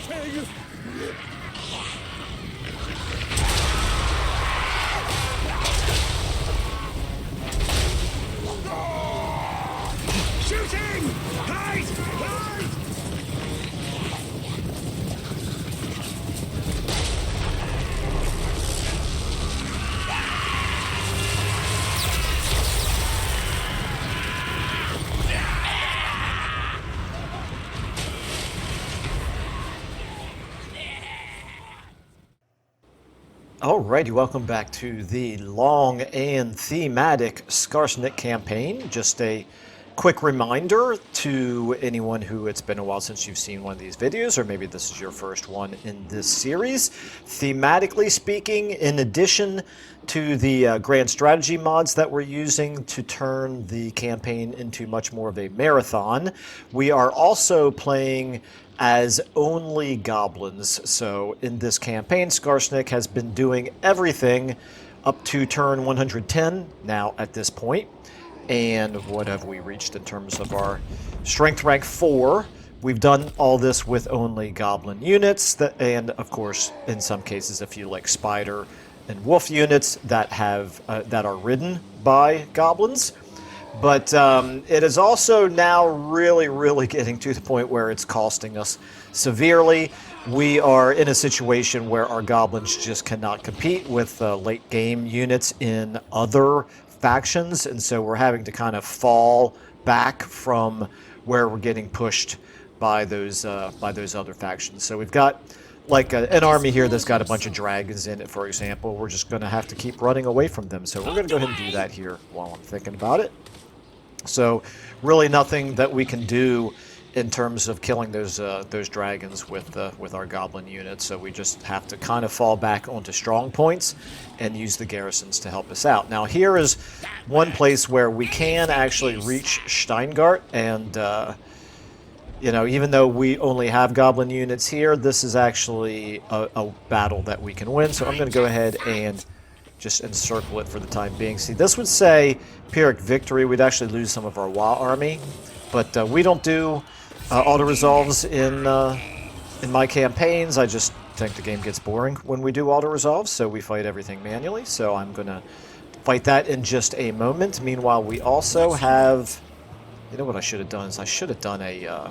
Shooting! Hide! Hide! Alrighty, welcome back to the long and thematic Skarsnik campaign. Just a quick reminder to anyone who it's been a while since you've seen one of these videos, or maybe this is your first one in this series. Thematically speaking, in addition to the grand strategy mods that we're using to turn the campaign into much more of a marathon, we are also playing as only goblins. So in this campaign, Skarsnik has been doing everything up to turn 110 now at this point. And what have we reached in terms of our strength rank 4? We've done all this with only goblin units, and of course, in some cases, a few like spider and wolf units that have that are ridden by goblins. But it is also now really getting to the point where it's costing us severely. We are in a situation where our goblins just cannot compete with late game units in other factions, and so we're having to kind of fall back from where we're getting pushed by those other factions. So we've got like an army here that's got a bunch of dragons in it, for example. We're just going to have to keep running away from them. So we're going to go ahead and do that here while I'm thinking about it. So really nothing that we can do in terms of killing those dragons with our goblin units. So we just have to kind of fall back onto strong points and use the garrisons to help us out. Now here is one place where we can actually reach Steingart, and you know, even though we only have goblin units here, this is actually a battle that we can win. So I'm going to go ahead and just encircle it for the time being. See, this would say Pyrrhic victory. We'd actually lose some of our WA army, but we don't do auto-resolves in my campaigns. I just think the game gets boring when we do auto-resolves, so we fight everything manually. So I'm going to fight that in just a moment. Meanwhile, we also have... You know what I should have done is I should have done a...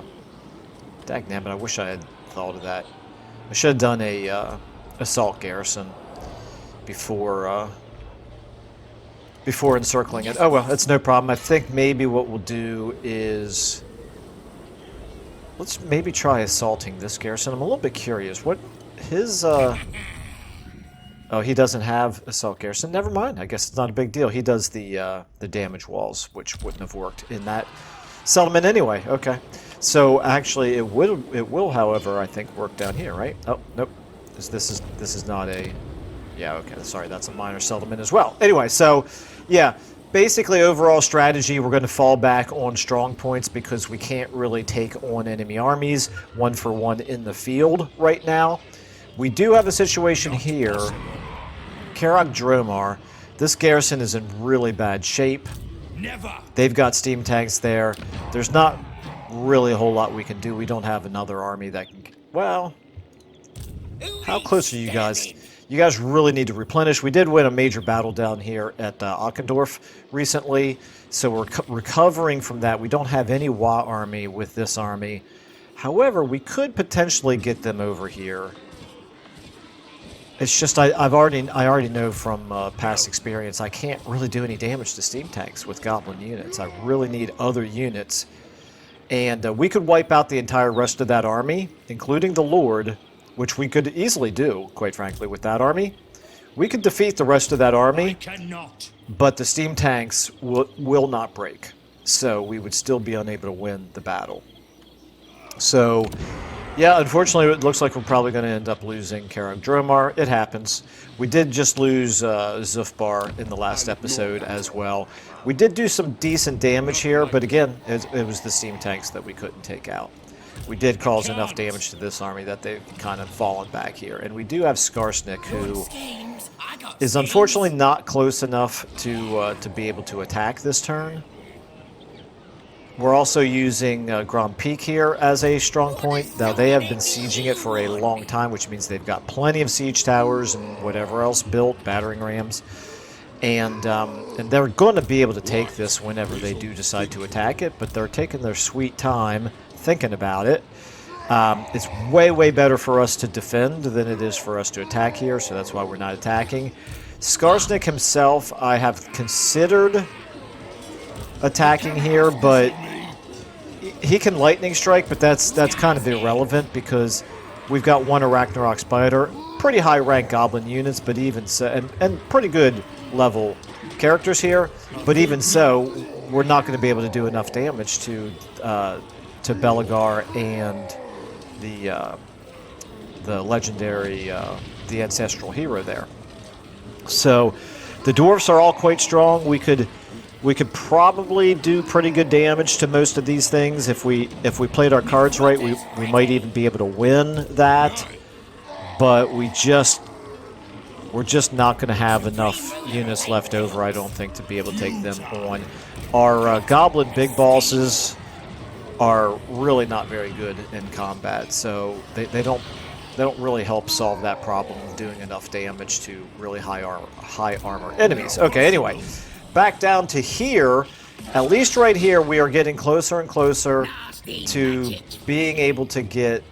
Dagnabbit, I wish I had thought of that. I should have done a assault garrison before encircling it. Oh well, that's no problem. I think maybe what we'll do is let's maybe try assaulting this garrison. I'm a little bit curious. What his oh, he doesn't have assault garrison. Never mind. I guess it's not a big deal. He does the damage walls, which wouldn't have worked in that settlement anyway. Okay. So actually it will however I think work down here, right? Oh, nope. This is not a... Yeah, okay, sorry, that's a minor settlement as well. Anyway, so, yeah, basically overall strategy, we're going to fall back on strong points because we can't really take on enemy armies one for one in the field right now. We do have a situation here. Karak Dromar, this garrison is in really bad shape. They've got steam tanks there. There's not really a whole lot we can do. We don't have another army that can... Well, how close are you guys? You guys really need to replenish. We did win a major battle down here at Ockendorf recently, so we're recovering from that. We don't have any WA army with this army. However, we could potentially get them over here. It's just I already know from past experience I can't really do any damage to steam tanks with goblin units. I really need other units, and we could wipe out the entire rest of that army, including the Lord, which we could easily do, quite frankly, with that army. We could defeat the rest of that army, but the steam tanks will not break, so we would still be unable to win the battle. So, yeah, unfortunately, it looks like we're probably going to end up losing Karak Dromar. It happens. We did just lose Zufbar in the last episode as well. We did do some decent damage here, but again, it was the steam tanks that we couldn't take out. We did cause enough damage to this army that they've kind of fallen back here. And we do have Skarsnik, who is unfortunately not close enough to be able to attack this turn. We're also using Grand Peak here as a strong point. Now, they have been sieging it for a long time, which means they've got plenty of siege towers and whatever else built, battering rams. And they're going to be able to take this whenever they do decide to attack it, but they're taking their sweet time thinking about it. It's way, way better for us to defend than it is for us to attack here, so that's why we're not attacking. Skarsnik himself, I have considered attacking here, but he can lightning strike, but that's kind of irrelevant because we've got one Ragnarok Spider, pretty high rank goblin units, but even so, and pretty good level characters here, but even so, we're not going to be able to do enough damage to Belagar and the legendary, the ancestral hero there. So the dwarves are all quite strong. We could probably do pretty good damage to most of these things if we played our cards right. We might even be able to win that, but we're just not going to have enough units left over, I don't think, to be able to take them on. Our goblin big bosses are really not very good in combat, so they don't really help solve that problem of doing enough damage to really high armor enemies. Okay, anyway, back down to here. At least right here, we are getting closer and closer to being able to get...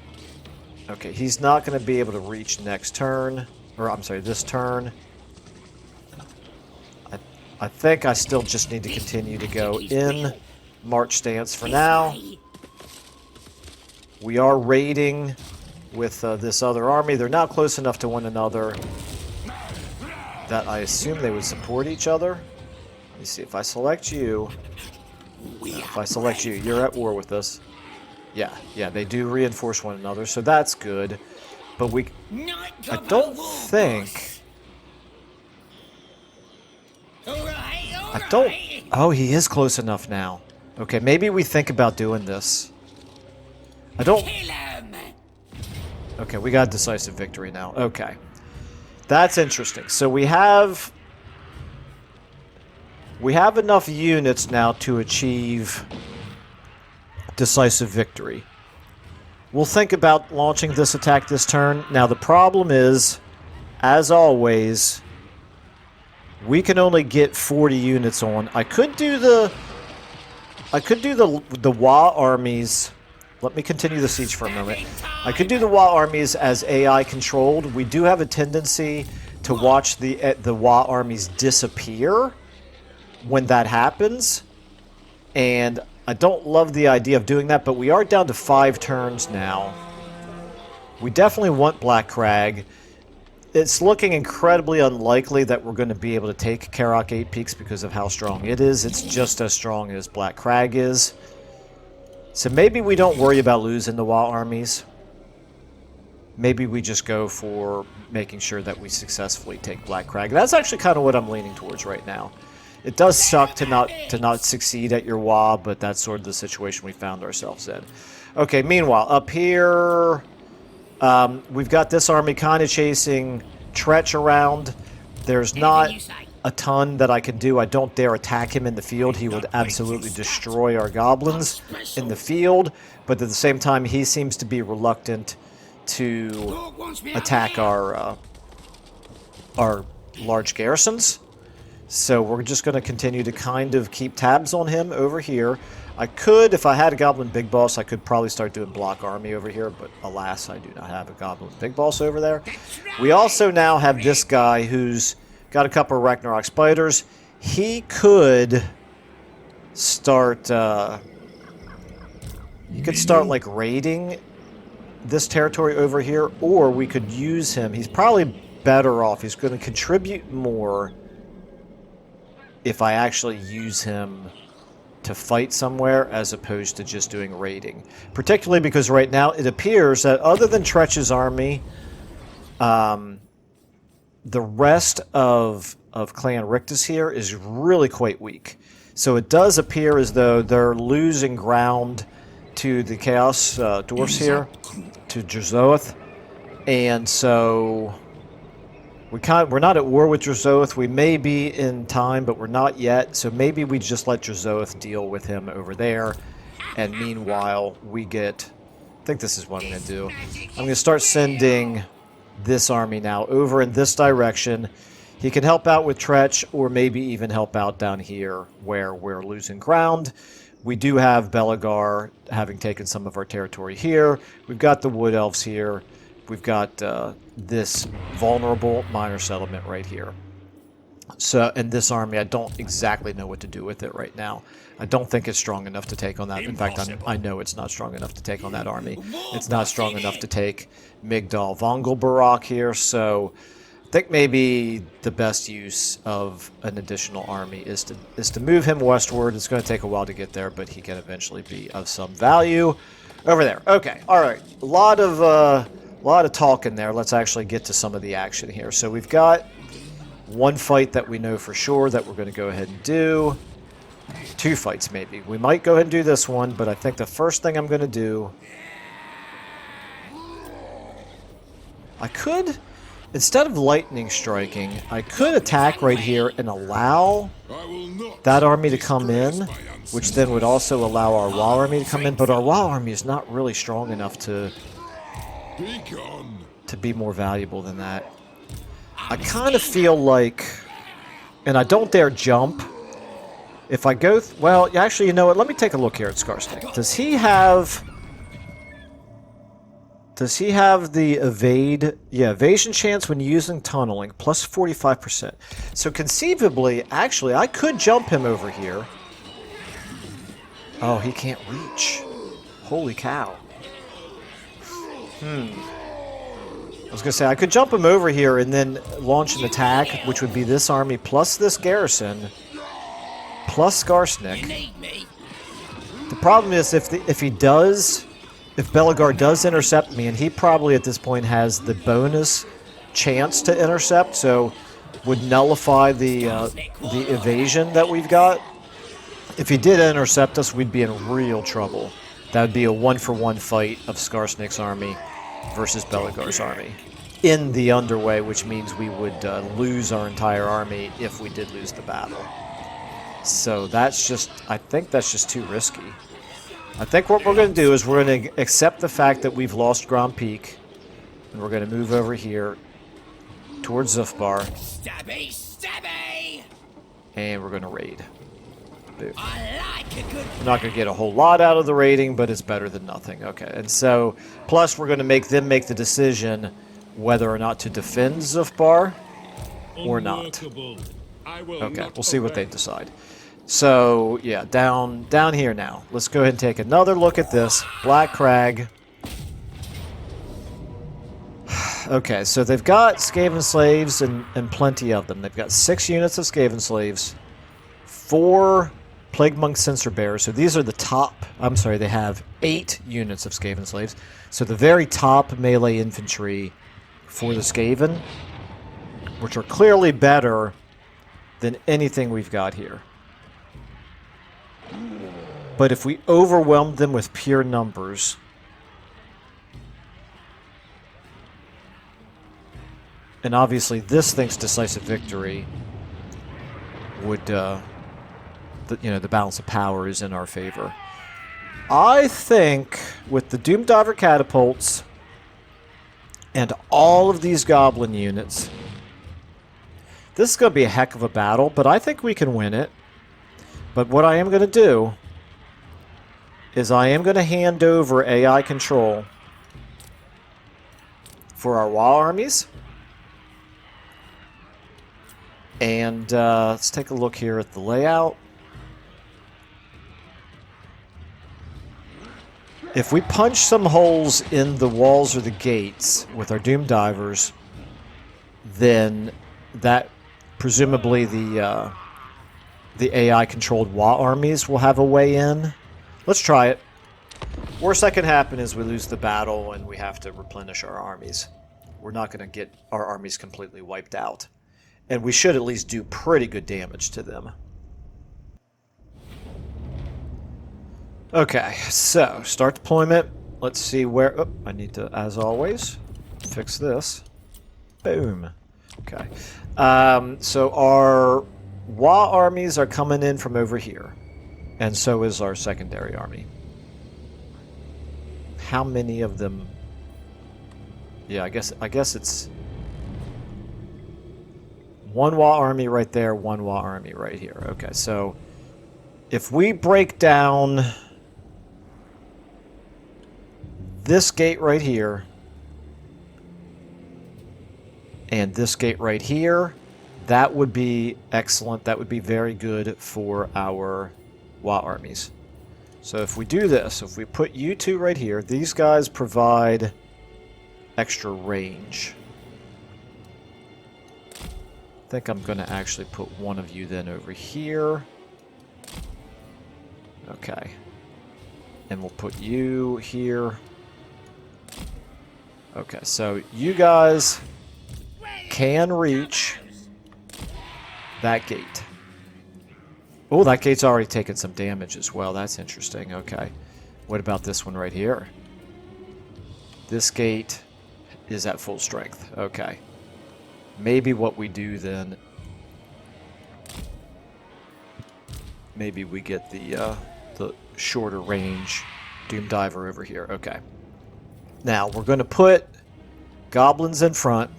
Okay, he's not going to be able to reach next turn. Or, I'm sorry, this turn. I think I still just need to continue to go in march stance for now. We are raiding with this other army. They're now close enough to one another that I assume they would support each other. Let me see, if I select you... If I select you, you're at war with us. Yeah, they do reinforce one another, so that's good. But I don't think... Oh, he is close enough now. Okay, maybe we think about doing this. Okay, we got decisive victory now. Okay. That's interesting. So we have enough units now to achieve decisive victory. We'll think about launching this attack this turn. Now the problem is, as always, we can only get 40 units on. I could do the Wa armies. Let me continue the siege for a moment. I could do the Wa armies as AI controlled. We do have a tendency to watch the Wa armies disappear when that happens, and I don't love the idea of doing that, but we are down to 5 turns now. We definitely want Black Crag. It's looking incredibly unlikely that we're going to be able to take Karok 8 Peaks because of how strong it is. It's just as strong as Black Crag is. So maybe we don't worry about losing the Wa armies. Maybe we just go for making sure that we successfully take Black Crag. That's actually kind of what I'm leaning towards right now. It does suck to not succeed at your Wa, but that's sort of the situation we found ourselves in. Okay, meanwhile, up here, we've got this army kind of chasing Tretch around. There's not a ton that I can do. I don't dare attack him in the field. He would absolutely destroy our goblins in the field, but at the same time, he seems to be reluctant to attack our large garrisons. So we're just going to continue to kind of keep tabs on him over here. I could, if I had a Goblin Big Boss, I could probably start doing Block Army over here, but alas, I do not have a Goblin Big Boss over there. We also now have this guy who's got a couple of Ragnarok Spiders. He could start, like raiding this territory over here, or we could use him. He's probably better off. He's going to contribute more if I actually use him to fight somewhere as opposed to just doing raiding. Particularly because right now it appears that other than Tretch's army, the rest of Clan Rictus here is really quite weak. So it does appear as though they're losing ground to the Chaos Dwarfs here, to Jerzoeth. And so We're not at war with Drazoth. We may be in time, but we're not yet. So maybe we just let Drazoth deal with him over there. And meanwhile, we get... I think this is what I'm going to do. I'm going to start sending this army now over in this direction. He can help out with Tretch, or maybe even help out down here where we're losing ground. We do have Belagar having taken some of our territory here. We've got the Wood Elves here. We've got this vulnerable minor settlement right here. So, and this army, I don't exactly know what to do with it right now. I don't think it's strong enough to take on that. In fact, I know it's not strong enough to take on that army. It's not strong enough to take Migdal Vongelbarak here, so I think maybe the best use of an additional army is to move him westward. It's going to take a while to get there, but he can eventually be of some value. Over there. Okay, all right. A lot of talk in there. Let's actually get to some of the action here. So we've got one fight that we know for sure that we're going to go ahead and do. Two fights, maybe. We might go ahead and do this one, but I think the first thing I'm going to do... I could, instead of lightning striking, I could attack right here and allow that army to come in, which then would also allow our WoW army to come in, but our WoW army is not really strong enough to be more valuable than that. I kind of feel like, and I don't dare jump, if I go, well, actually, you know what, let me take a look here at Skarsnik. Does he have the evasion chance when using tunneling, plus 45%. So conceivably, actually, I could jump him over here. Oh, he can't reach. Holy cow. I was going to say, I could jump him over here and then launch an attack, which would be this army plus this garrison, plus Skarsnik. The problem is if Belagar does intercept me, and he probably at this point has the bonus chance to intercept, so would nullify the evasion that we've got. If he did intercept us, we'd be in real trouble. That would be a one-for-one fight of Skarsnik's army versus Belagar's army in the underway, which means we would lose our entire army if we did lose the battle. So that's just, I think that's just too risky. I think what we're going to do is we're going to accept the fact that we've lost Grand Peak, and we're going to move over here towards Zufbar. Stabby, stabby! And we're going to raid. Boom. I like a good... We're not going to get a whole lot out of the raiding, but it's better than nothing. Okay, and so, plus we're going to make them make the decision whether or not to defend Zufbar or not. Okay, we'll see what they decide. So, yeah, down here now. Let's go ahead and take another look at this. Black Crag. Okay, so they've got Skaven Slaves and plenty of them. They've got 6 units of Skaven Slaves, 4 Plague Monk Censer Bearers. So these are the top... I'm sorry, they have 8 units of Skaven Slaves. So the very top melee infantry for the Skaven, which are clearly better than anything we've got here. But if we overwhelmed them with pure numbers, and obviously this thinks decisive victory would, the balance of power is in our favor. I think with the Doom Diver catapults and all of these goblin units, this is going to be a heck of a battle, but I think we can win it. But what I am going to do is I am going to hand over AI control for our WoW armies. And let's take a look here at the layout. If we punch some holes in the walls or the gates with our Doom Divers, then that presumably the AI-controlled WoW armies will have a way in. Let's try it. Worst that can happen is we lose the battle and we have to replenish our armies. We're not going to get our armies completely wiped out. And we should at least do pretty good damage to them. Okay, so start deployment. Let's see where... Oh, I need to, as always, fix this. Boom. Okay. So our Wa armies are coming in from over here. And so is our secondary army. How many of them? Yeah, I guess it's one Wa army right there, one Wa army right here. Okay, so if we break down this gate right here and this gate right here, that would be excellent. That would be very good for our Wa armies. So if we do this, if we put you two right here, these guys provide extra range. I think I'm going to actually put one of you then over here. Okay. And we'll put you here. Okay, so you guys can reach that gate. Oh, that gate's already taken some damage as well. That's interesting. Okay. What about this one right here? This gate is at full strength. Okay. Maybe what we do then... Maybe we get the shorter range Doom Diver over here. Okay. Now, we're going to put goblins in front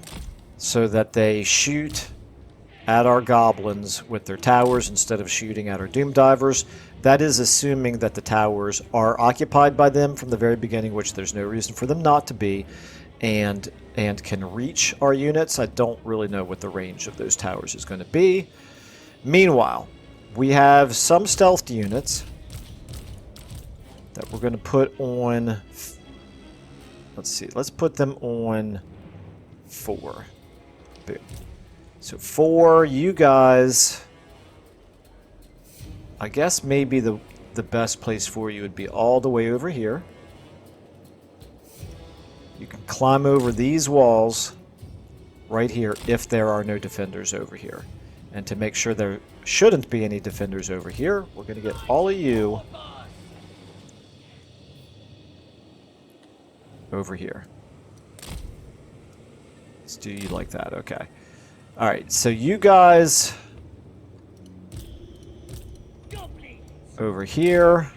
so that they shoot at our goblins with their towers instead of shooting at our Doom Divers. That is assuming that the towers are occupied by them from the very beginning, which there's no reason for them not to be, and can reach our units. I don't really know what the range of those towers is going to be. Meanwhile, we have some stealthed units that we're going to put on... Let's see. Let's put them on 4. Boom. So 4, you guys... I guess maybe the best place for you would be all the way over here. You can climb over these walls right here if there are no defenders over here. And to make sure there shouldn't be any defenders over here, we're going to get all of you over here. Let's do you like that. Okay. Alright, so you guys over here.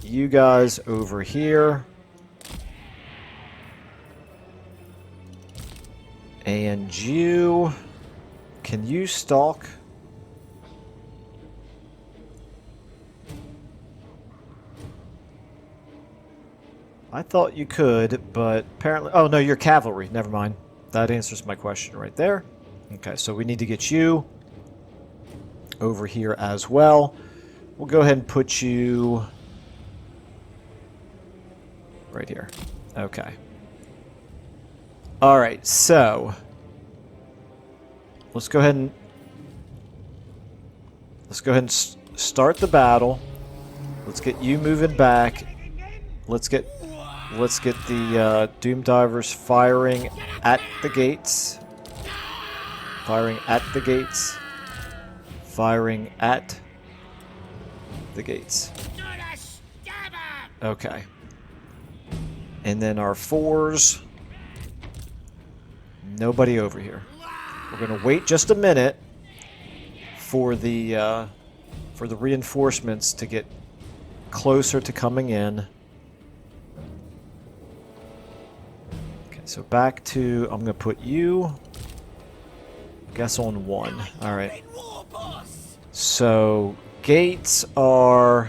You guys over here. And you... Can you stalk? I thought you could, but apparently... Oh, no, you're cavalry. Never mind. That answers my question right there. Okay, so we need to get you over here as well. We'll go ahead and put you right here. Okay. Alright, so... Let's go ahead and start the battle. Let's get you moving back. Let's get the Doom Divers firing at the gates. Firing at the gates. Firing at the gates. Okay. And then our 4s. Nobody over here. We're going to wait just a minute for the reinforcements to get closer to coming in. Okay, so back to... I'm going to put you, I guess, on 1. All right. So gates are...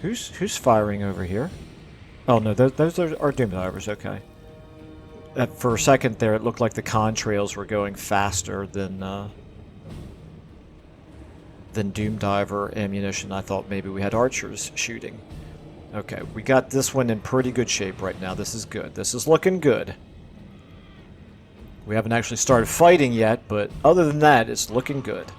Who's firing over here? Oh, no, those are our Doom Divers. Okay. For a second there, it looked like the contrails were going faster than Doom Diver ammunition. I thought maybe we had archers shooting. Okay, we got this one in pretty good shape right now. This is good. This is looking good. We haven't actually started fighting yet, but other than that, it's looking good.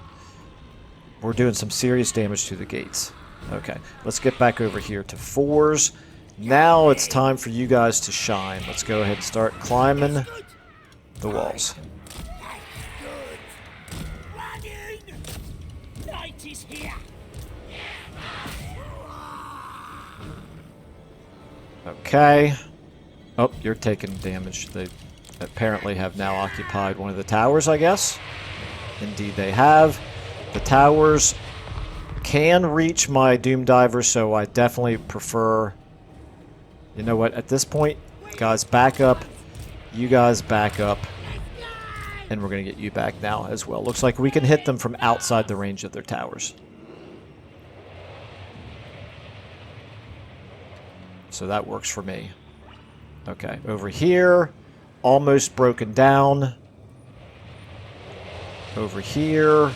We're doing some serious damage to the gates. Okay, let's get back over here to 4s. Now it's time for you guys to shine. Let's go ahead and start climbing the walls. Okay. Oh, you're taking damage. apparently have now occupied one of the towers, I guess. Indeed they have. The towers can reach my Doom Divers, so I definitely prefer... You know what? At this point, guys, back up. You guys back up. And we're going to get you back now as well. Looks like we can hit them from outside the range of their towers. So that works for me. Okay, over here, almost broken down. Over here.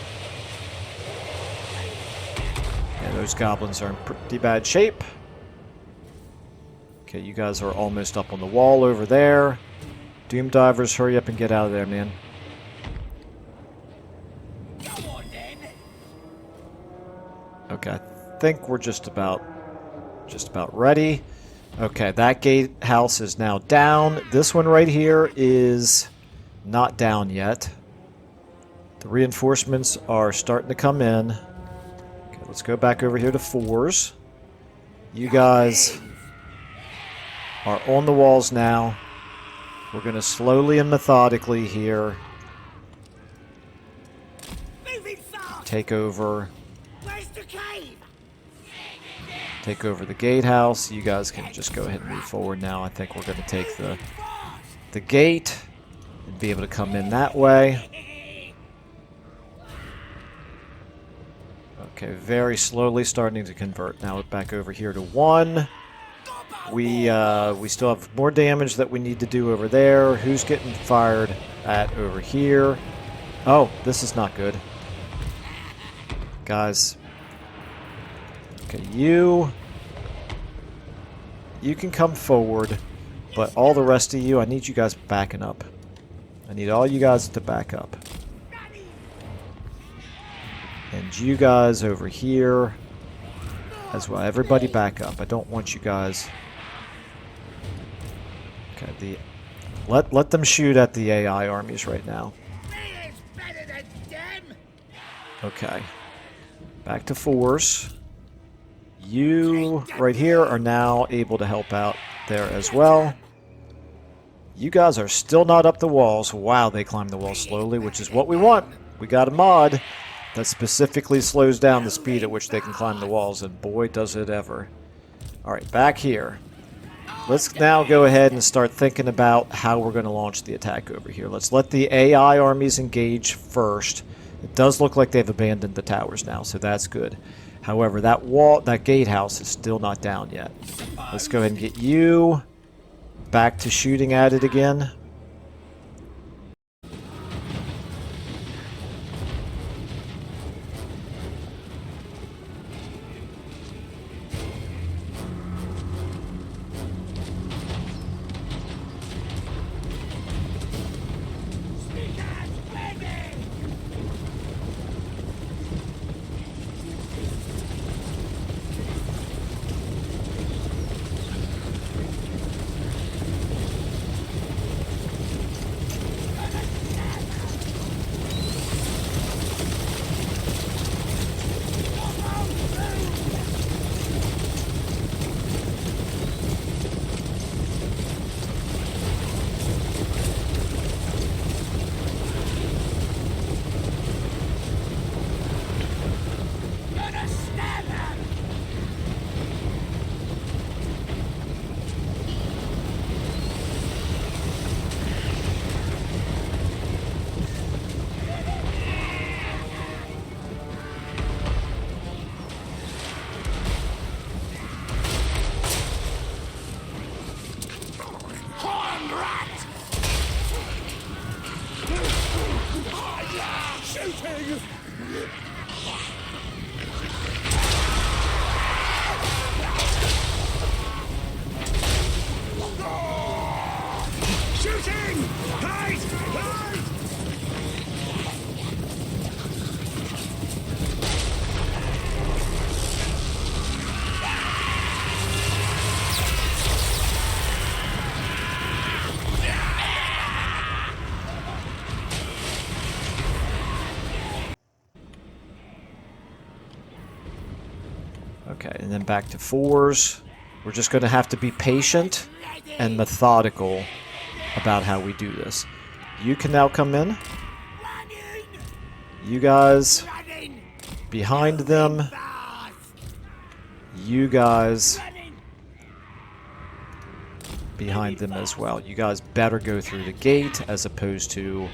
Yeah, those goblins are in pretty bad shape. Okay, you guys are almost up on the wall over there. Doom Divers, hurry up and get out of there, man. Okay, I think we're just about ready. Okay, that gatehouse is now down. This one right here is not down yet. The reinforcements are starting to come in. Okay, let's go back over here to 4s. You guys are on the walls now. We're going to slowly and methodically here take over. Take over the gatehouse. You guys can just go ahead and move forward now. I think we're going to take the gate and be able to come in that way. Okay, very slowly starting to convert. Now back over here to 1. We still have more damage that we need to do over there. Who's getting fired at over here? Oh, this is not good. Guys. Okay, you can come forward, but all the rest of you, I need you guys backing up. I need all you guys to back up. And you guys over here as well. Everybody back up. I don't want you guys... Okay, let them shoot at the AI armies right now. Okay. Back to 4s. You right here are now able to help out there as well. You guys are still not up the walls. Wow, they climb the wall slowly, which is what we want. We got a mod that specifically slows down the speed at which they can climb the walls, and boy, does it ever. Alright, back here. Let's now go ahead and start thinking about how we're going to launch the attack over here. Let's let the AI armies engage first. It does look like they've abandoned the towers now, so that's good. However, that gatehouse is still not down yet. Let's go ahead and get you back to shooting at it again. Okay, and then back to 4s. We're just going to have to be patient and methodical about how we do this. You can now come in. You guys behind them. You guys behind them as well. You guys better go through the gate as opposed to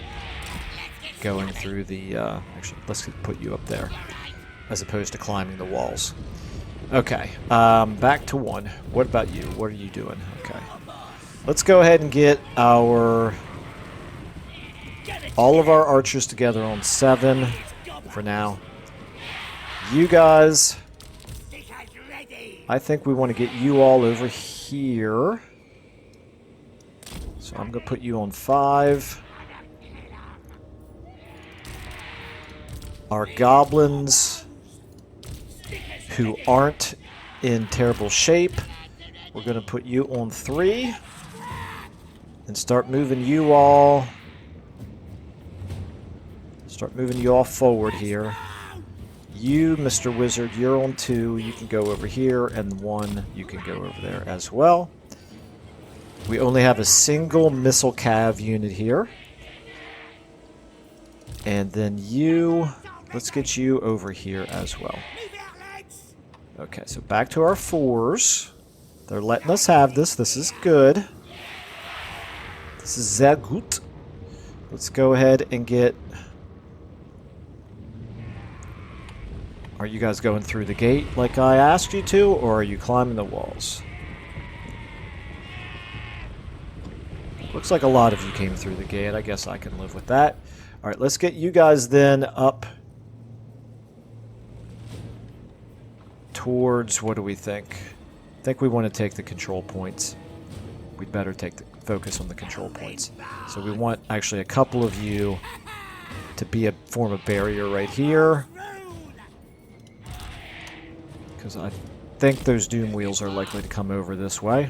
going through the... actually, let's put you up there. As opposed to climbing the walls. Okay, back to 1. What about you? What are you doing? Okay. Let's go ahead and get all of our archers together on 7 for now. You guys, I think we want to get you all over here. So I'm going to put you on 5. Our goblins, who aren't in terrible shape, we're going to put you on 3. And start moving you all. Start moving you all forward here. You, Mr. Wizard, you're on 2. You can go over here, and 1, you can go over there as well. We only have a single missile cav unit here. And then you, let's get you over here as well. Okay, so back to our 4s. They're letting us have this. This is good. This is sehr gut. Let's go ahead and get... Are you guys going through the gate like I asked you to, or are you climbing the walls? Looks like a lot of you came through the gate. I guess I can live with that. Alright, let's get you guys then up towards... What do we think? I think we want to take the control points. We'd better take the focus on the control points. So we want actually a couple of you to form a barrier right here. Because I think those doom wheels are likely to come over this way.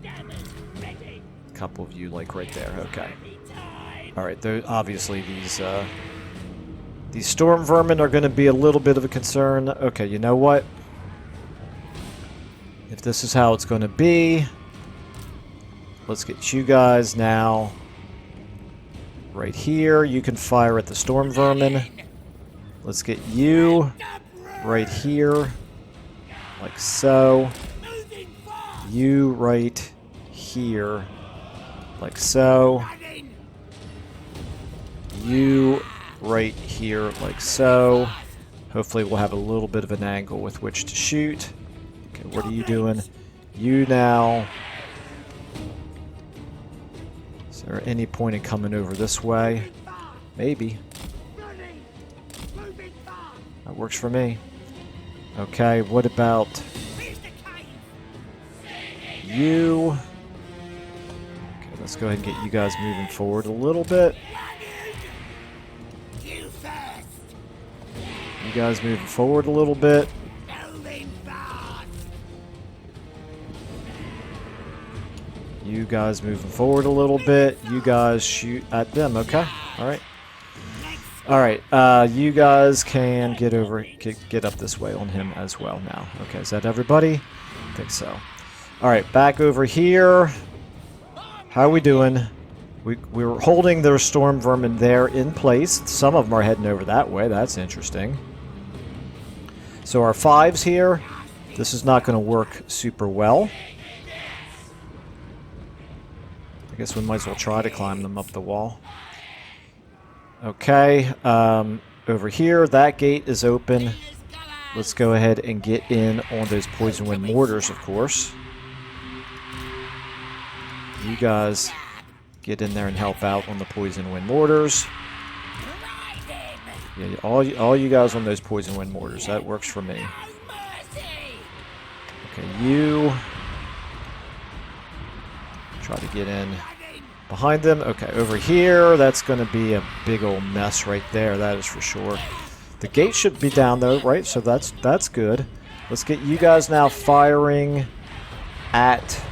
A couple of you like right there, okay. Alright, obviously these storm vermin are going to be a little bit of a concern. Okay, you know what? If this is how it's going to be, let's get you guys now right here. You can fire at the storm vermin. Let's get you right here, like so. You right here, like so. You right here, like so. Hopefully we'll have a little bit of an angle with which to shoot. Okay, what are you doing? You now... Is there any point in coming over this way? Maybe. That works for me. Okay, what about you? Okay, let's go ahead and get you guys moving forward a little bit. You guys moving forward a little bit. You guys moving forward a little bit. You guys shoot at them. Okay. All right. All right. You guys can get up this way on him as well now. Okay. Is that everybody? I think so. All right. Back over here. How are we doing? We were holding their storm vermin there in place. Some of them are heading over that way. That's interesting. So our 5s here. This is not going to work super well. I guess we might as well try to climb them up the wall. Okay, over here, that gate is open. Let's go ahead and get in on those poison wind mortars, of course. You guys get in there and help out on the poison wind mortars. Yeah, all you guys on those poison wind mortars. That works for me. Okay, you... Try to get in behind them. Okay, over here, that's going to be a big old mess right there. That is for sure. The gate should be down though, right? So that's good. Let's get you guys now firing at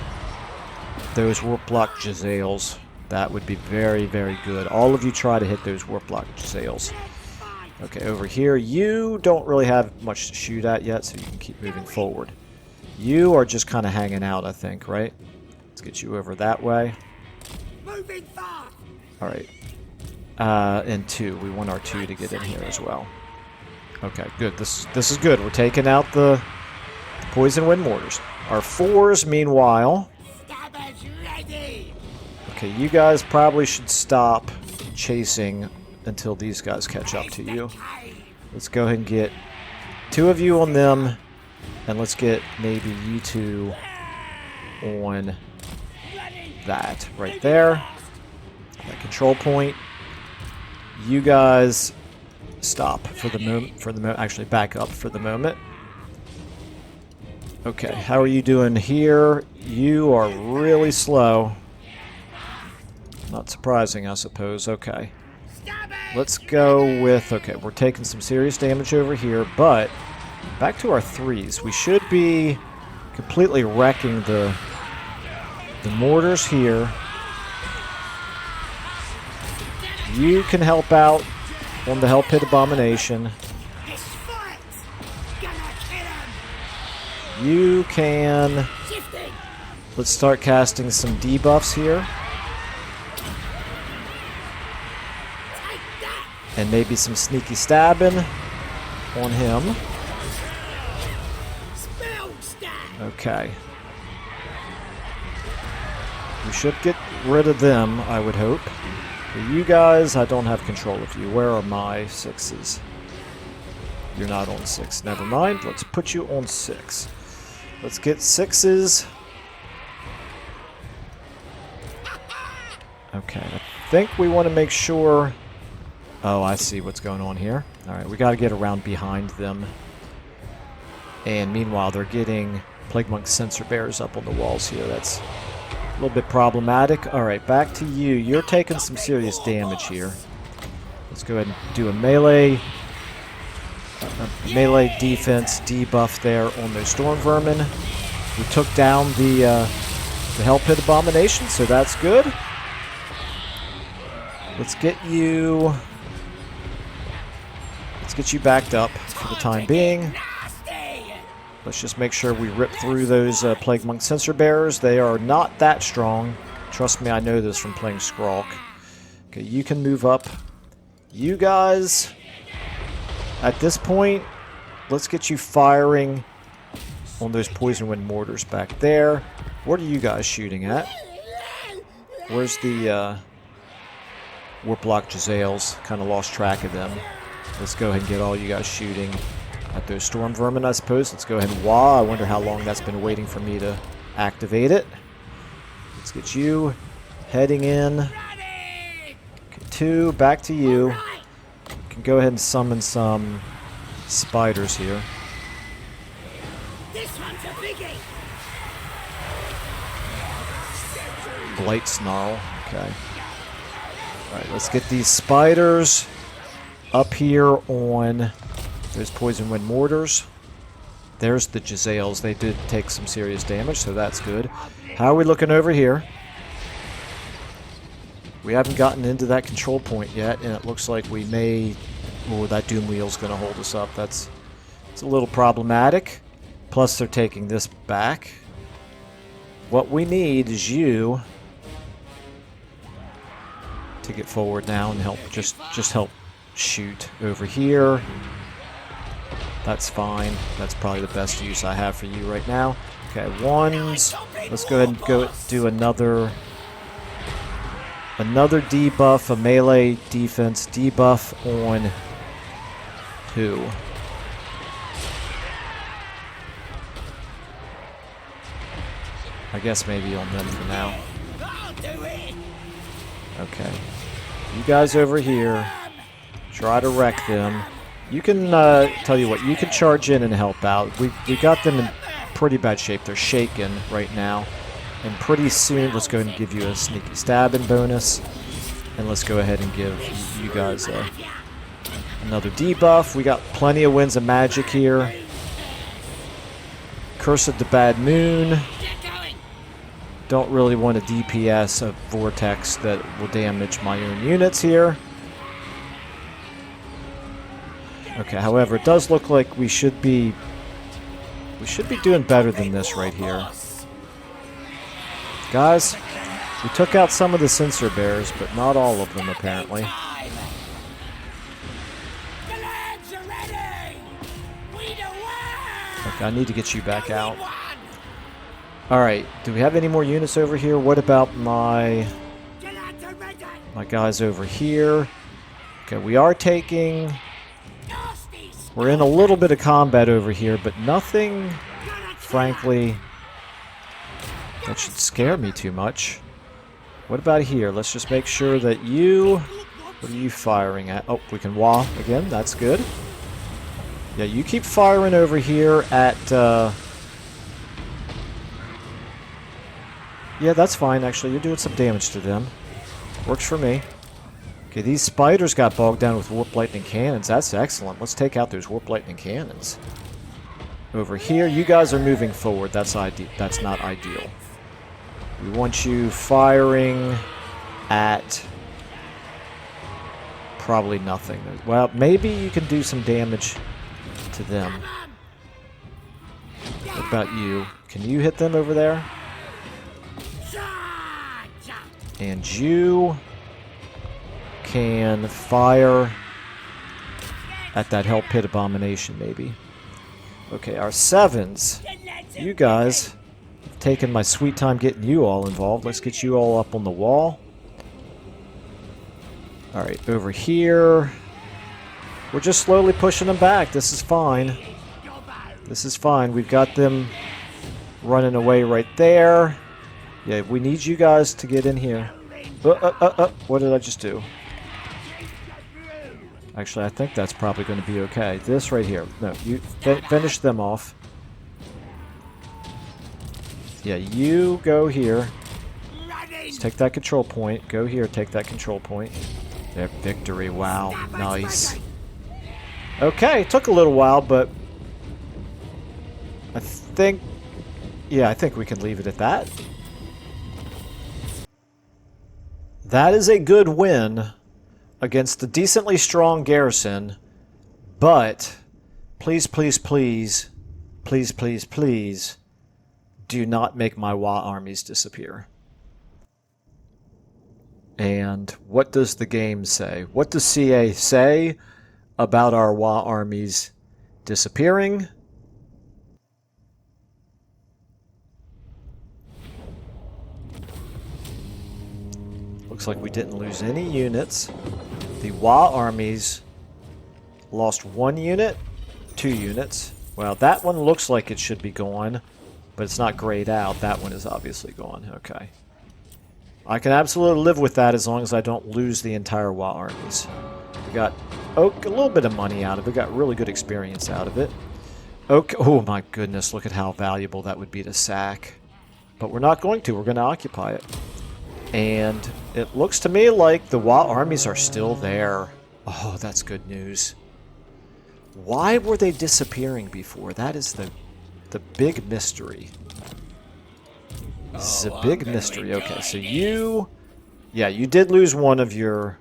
those warp block Jezzails. That would be very, very good. All of you try to hit those warp block Jezzails. Okay, over here, you don't really have much to shoot at yet, so you can keep moving forward. You are just kind of hanging out, I think, right? Let's get you over that way. Moving fast. All right. And 2. We want our 2 to get in here as well. Okay, good. This is good. We're taking out the poison wind mortars. Our 4s, meanwhile. Stabbers ready. Okay, you guys probably should stop chasing until these guys catch up to you. Let's go ahead and get 2 of you on them, and let's get maybe you 2 on that right there. That control point. You guys stop for the moment. Actually, back up for the moment. Okay, how are you doing here? You are really slow. Not surprising, I suppose. Okay. Let's go with... Okay, we're taking some serious damage over here, but back to our 3s. We should be completely wrecking the mortars here. You can help out on the Hell Pit Abomination. You can... Let's start casting some debuffs here. And maybe some sneaky stabbing on him. Okay. We should get rid of them, I would hope. For you guys, I don't have control of you. Where are my 6s? You're not on 6. Never mind. Let's put you on 6. Let's get 6s. Okay, I think we want to make sure... Oh, I see what's going on here. Alright, we got to get around behind them. And meanwhile, they're getting Plague Monk sensor bears up on the walls here. That's a little bit problematic. Alright, back to you. You're taking some serious damage here. Let's go ahead and do a melee defense debuff there on those storm vermin. We took down the Hell Pit Abomination, so that's good. Let's get you backed up for the time being. Let's just make sure we rip through those Plague Monk sensor bearers. They are not that strong. Trust me, I know this from playing Skrulk. Okay, you can move up. You guys, at this point, let's get you firing on those poison wind mortars back there. What are you guys shooting at? Where's the Warplock Jezzails? Kind of lost track of them. Let's go ahead and get all you guys shooting at those storm vermin, I suppose. Let's go ahead and wah. I wonder how long that's been waiting for me to activate it. Let's get you heading in. Okay, 2, back to you. You can go ahead and summon some spiders here. This one's a biggie. Blight Snarl. Okay. Alright, let's get these spiders up here on those poison wind mortars. There's the Jezzails. They did take some serious damage, so that's good. How are we looking over here? We haven't gotten into that control point yet, and it looks like we may... Oh, that Doom Wheel's going to hold us up. It's a little problematic. Plus, they're taking this back. What we need is you to get forward now and help. Just help shoot over here. That's fine. That's probably the best use I have for you right now. Okay, 1s. Let's go ahead and go do another debuff, a melee defense debuff on who? I guess maybe on them for now. Okay. You guys over here, try to wreck them. You can, tell you what, you can charge in and help out. We got them in pretty bad shape. They're shaken right now. And pretty soon, let's go ahead and give you a sneaky stabbing bonus. And let's go ahead and give you guys another debuff. We got plenty of winds of magic here. Curse of the Bad Moon. Don't really want a DPS of Vortex that will damage my own units here. Okay, however, it does look like we should be doing better than this right here. Guys, we took out some of the sensor bears, but not all of them, apparently. The lads are ready! We the one! Okay, I need to get you back out. Alright, do we have any more units over here? What about my guys over here? Okay, we are taking... We're in a little bit of combat over here, but nothing, frankly, that should scare me too much. What about here? Let's just make sure that you... What are you firing at? Oh, we can wah again. That's good. Yeah, you keep firing over here at... Yeah, that's fine, actually. You're doing some damage to them. Works for me. Okay, these spiders got bogged down with warp lightning cannons. That's excellent. Let's take out those warp lightning cannons. Over here, you guys are moving forward. That's not ideal. We want you firing at probably nothing. Well, maybe you can do some damage to them. What about you? Can you hit them over there? And you can fire at that Hell Pit Abomination, maybe. Okay, our 7s. You guys have taken my sweet time getting you all involved. Let's get you all up on the wall. Alright, over here. We're just slowly pushing them back. This is fine. This is fine. We've got them running away right there. Yeah, we need you guys to get in here. What did I just do? Actually, I think that's probably going to be okay. This right here. No, you finish them off. Yeah, you go here. Let's take that control point. Go here, take that control point. There, victory. Wow, nice. Okay, it took a little while, but I think... Yeah, I think we can leave it at that. That is a good win against the decently strong garrison, but please, please, please, please, please, please, do not make my Wa armies disappear. And what does the game say? What does CA say about our Wa armies disappearing? Looks like we didn't lose any units. The Wa armies lost 1 unit, 2 units. Well, that one looks like it should be gone, but it's not grayed out. That one is obviously gone. Okay. I can absolutely live with that as long as I don't lose the entire Wa armies. We got a little bit of money out of it. Got really good experience out of it. Okay. Oh my goodness, look at how valuable that would be to sack. But we're not going to. We're going to occupy it. And it looks to me like the Wa armies are still there. Oh, that's good news. Why were they disappearing before? That is the big mystery. This is a big mystery. Okay, so you... Yeah, you did lose one of your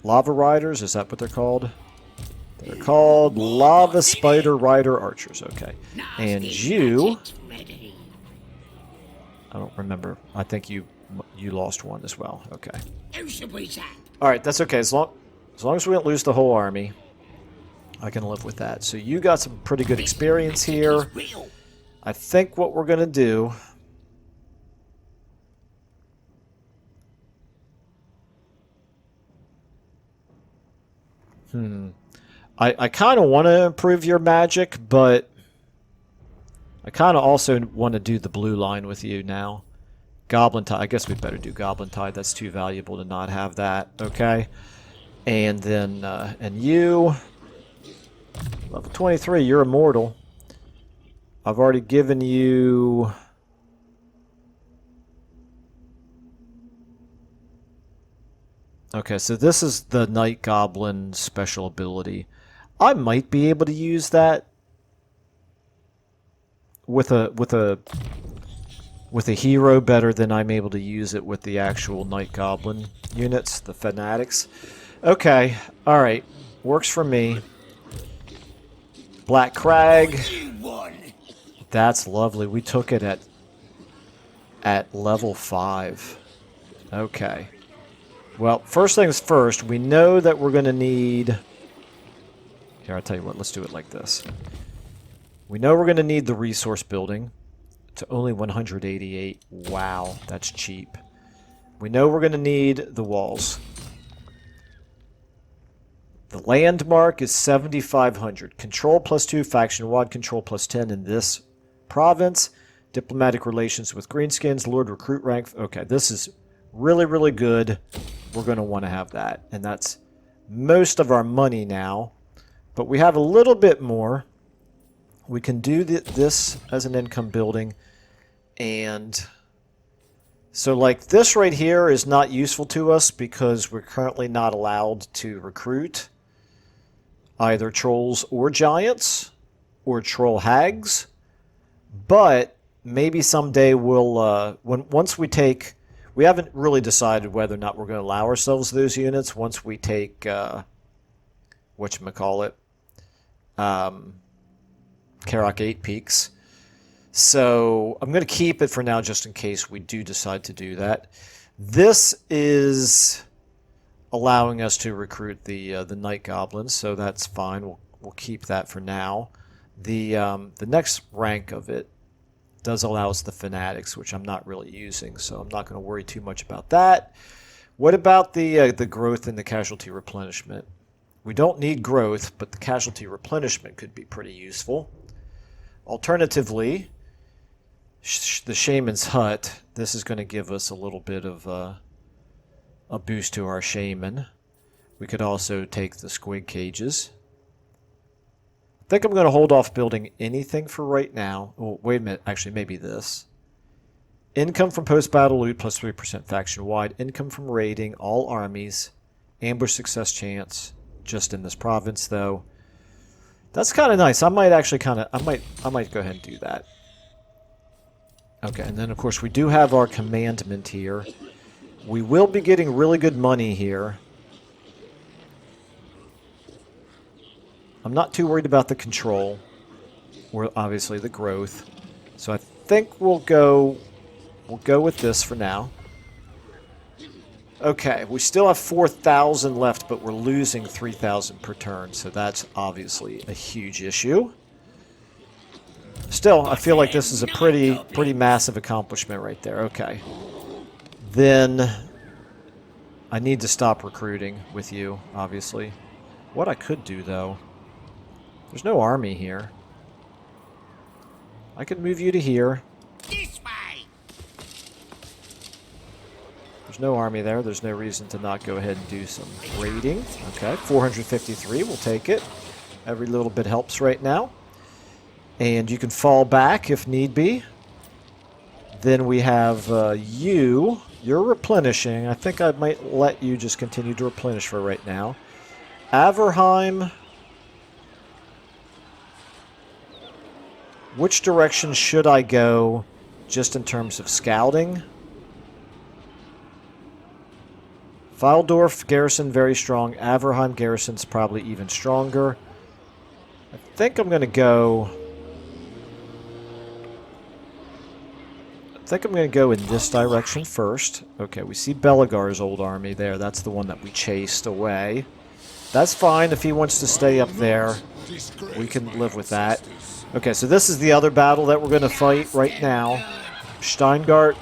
lava riders. Is that what they're called? They're called Lava Spider Rider Archers. Okay. And you... I don't remember. I think you lost one as well. Okay. Alright, that's okay. As long as we don't lose the whole army, I can live with that. So you got some pretty good experience here. I think what we're going to do... I kind of want to improve your magic, but I kind of also want to do the blue line with you now. Goblin Tide. I guess we'd better do Goblin Tide. That's too valuable to not have that. Okay. And then, and you... Level 23, you're immortal. I've already given you... Okay, so this is the Night Goblin special ability. I might be able to use that with a hero better than I'm able to use it with the actual Night Goblin units, the Fanatics. Okay, alright. Works for me. Black Crag. That's lovely. We took it at at level 5. Okay. Well, first things first, we know that we're going to need... Here, I'll tell you what, let's do it like this. We know we're going to need the resource building. It's only 188. Wow, that's cheap. We know we're going to need the walls. The landmark is 7,500. Control +2, faction-wide control +10 in this province. Diplomatic relations with greenskins, lord recruit rank. Okay, this is really, really good. We're going to want to have that. And that's most of our money now. But we have a little bit more. We can do this as an income building. And so like this right here is not useful to us because we're currently not allowed to recruit either trolls or giants or troll hags. But maybe someday we'll, once we take, we haven't really decided whether or not we're going to allow ourselves those units once we take, whatchamacallit, Karak 8 Peaks. So I'm going to keep it for now just in case we do decide to do that. This is allowing us to recruit the Night Goblins, so that's fine. We'll keep that for now. The next rank of it does allow us the Fanatics, which I'm not really using, so I'm not going to worry too much about that. What about the growth and the casualty replenishment? We don't need growth, but the casualty replenishment could be pretty useful. Alternatively, the Shaman's Hut, this is going to give us a little bit of a boost to our Shaman. We could also take the Squig Cages. I think I'm going to hold off building anything for right now. Oh, wait a minute, actually maybe this. Income from post-battle loot plus 3% faction-wide. Income from raiding all armies. Ambush success chance, just in this province though. That's kind of nice. I might actually I might go ahead and do that. Okay, and then of course we do have our commandment here. We will be getting really good money here. I'm not too worried about the control, or obviously the growth. So I think we'll go with this for now. Okay, we still have 4,000 left, but we're losing 3,000 per turn, so that's obviously a huge issue. Still, I feel like this is a pretty massive accomplishment right there. Okay. Then I need to stop recruiting with you, obviously. What I could do, though, there's no army here. I could move you to here. This way. There's no army there. There's no reason to not go ahead and do some raiding. Okay, 453, we'll take it. Every little bit helps right now. And you can fall back if need be. Then we have you. You're replenishing. I think I might let you just continue to replenish for right now. Averheim. Which direction should I go just in terms of scouting? Valdorf garrison, very strong. Averheim garrison's probably even stronger. I think I'm going to go... I think I'm going to go in this direction first. Okay, we see Belagar's old army there. That's the one that we chased away. That's fine if he wants to stay up there. We can live with that. Okay, so this is the other battle that we're going to fight right now. Steingart.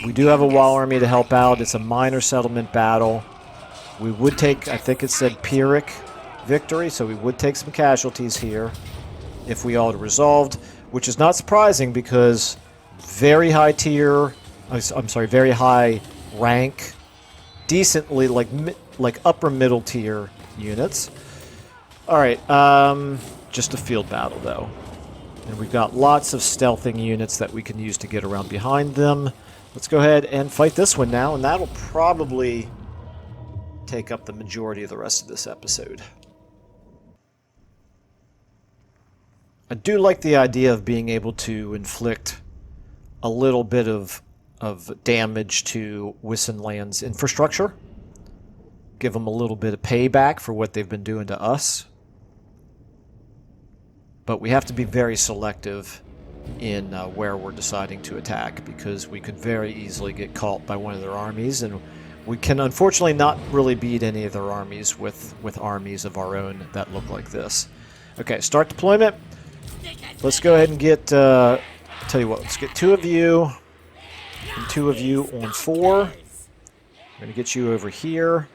We do have a wall army to help out. It's a minor settlement battle. We would take, I think it said Pyrrhic victory, so we would take some casualties here if we all resolved, which is not surprising because very high tier, I'm sorry, very high rank, decently like upper middle tier units. All right, just a field battle though. And we've got lots of stealthing units that we can use to get around behind them. Let's go ahead and fight this one now, and that'll probably take up the majority of the rest of this episode. I do like the idea of being able to inflict a little bit of damage to Wissenland's infrastructure. Give them a little bit of payback for what they've been doing to us. But we have to be very selective in where we're deciding to attack, because we could very easily get caught by one of their armies, and we can unfortunately not really beat any of their armies with armies of our own that look like this. Okay, start deployment. Let's go ahead and get, tell you what, let's get 2 of you and 2 of you on 4. I'm going to get you over here.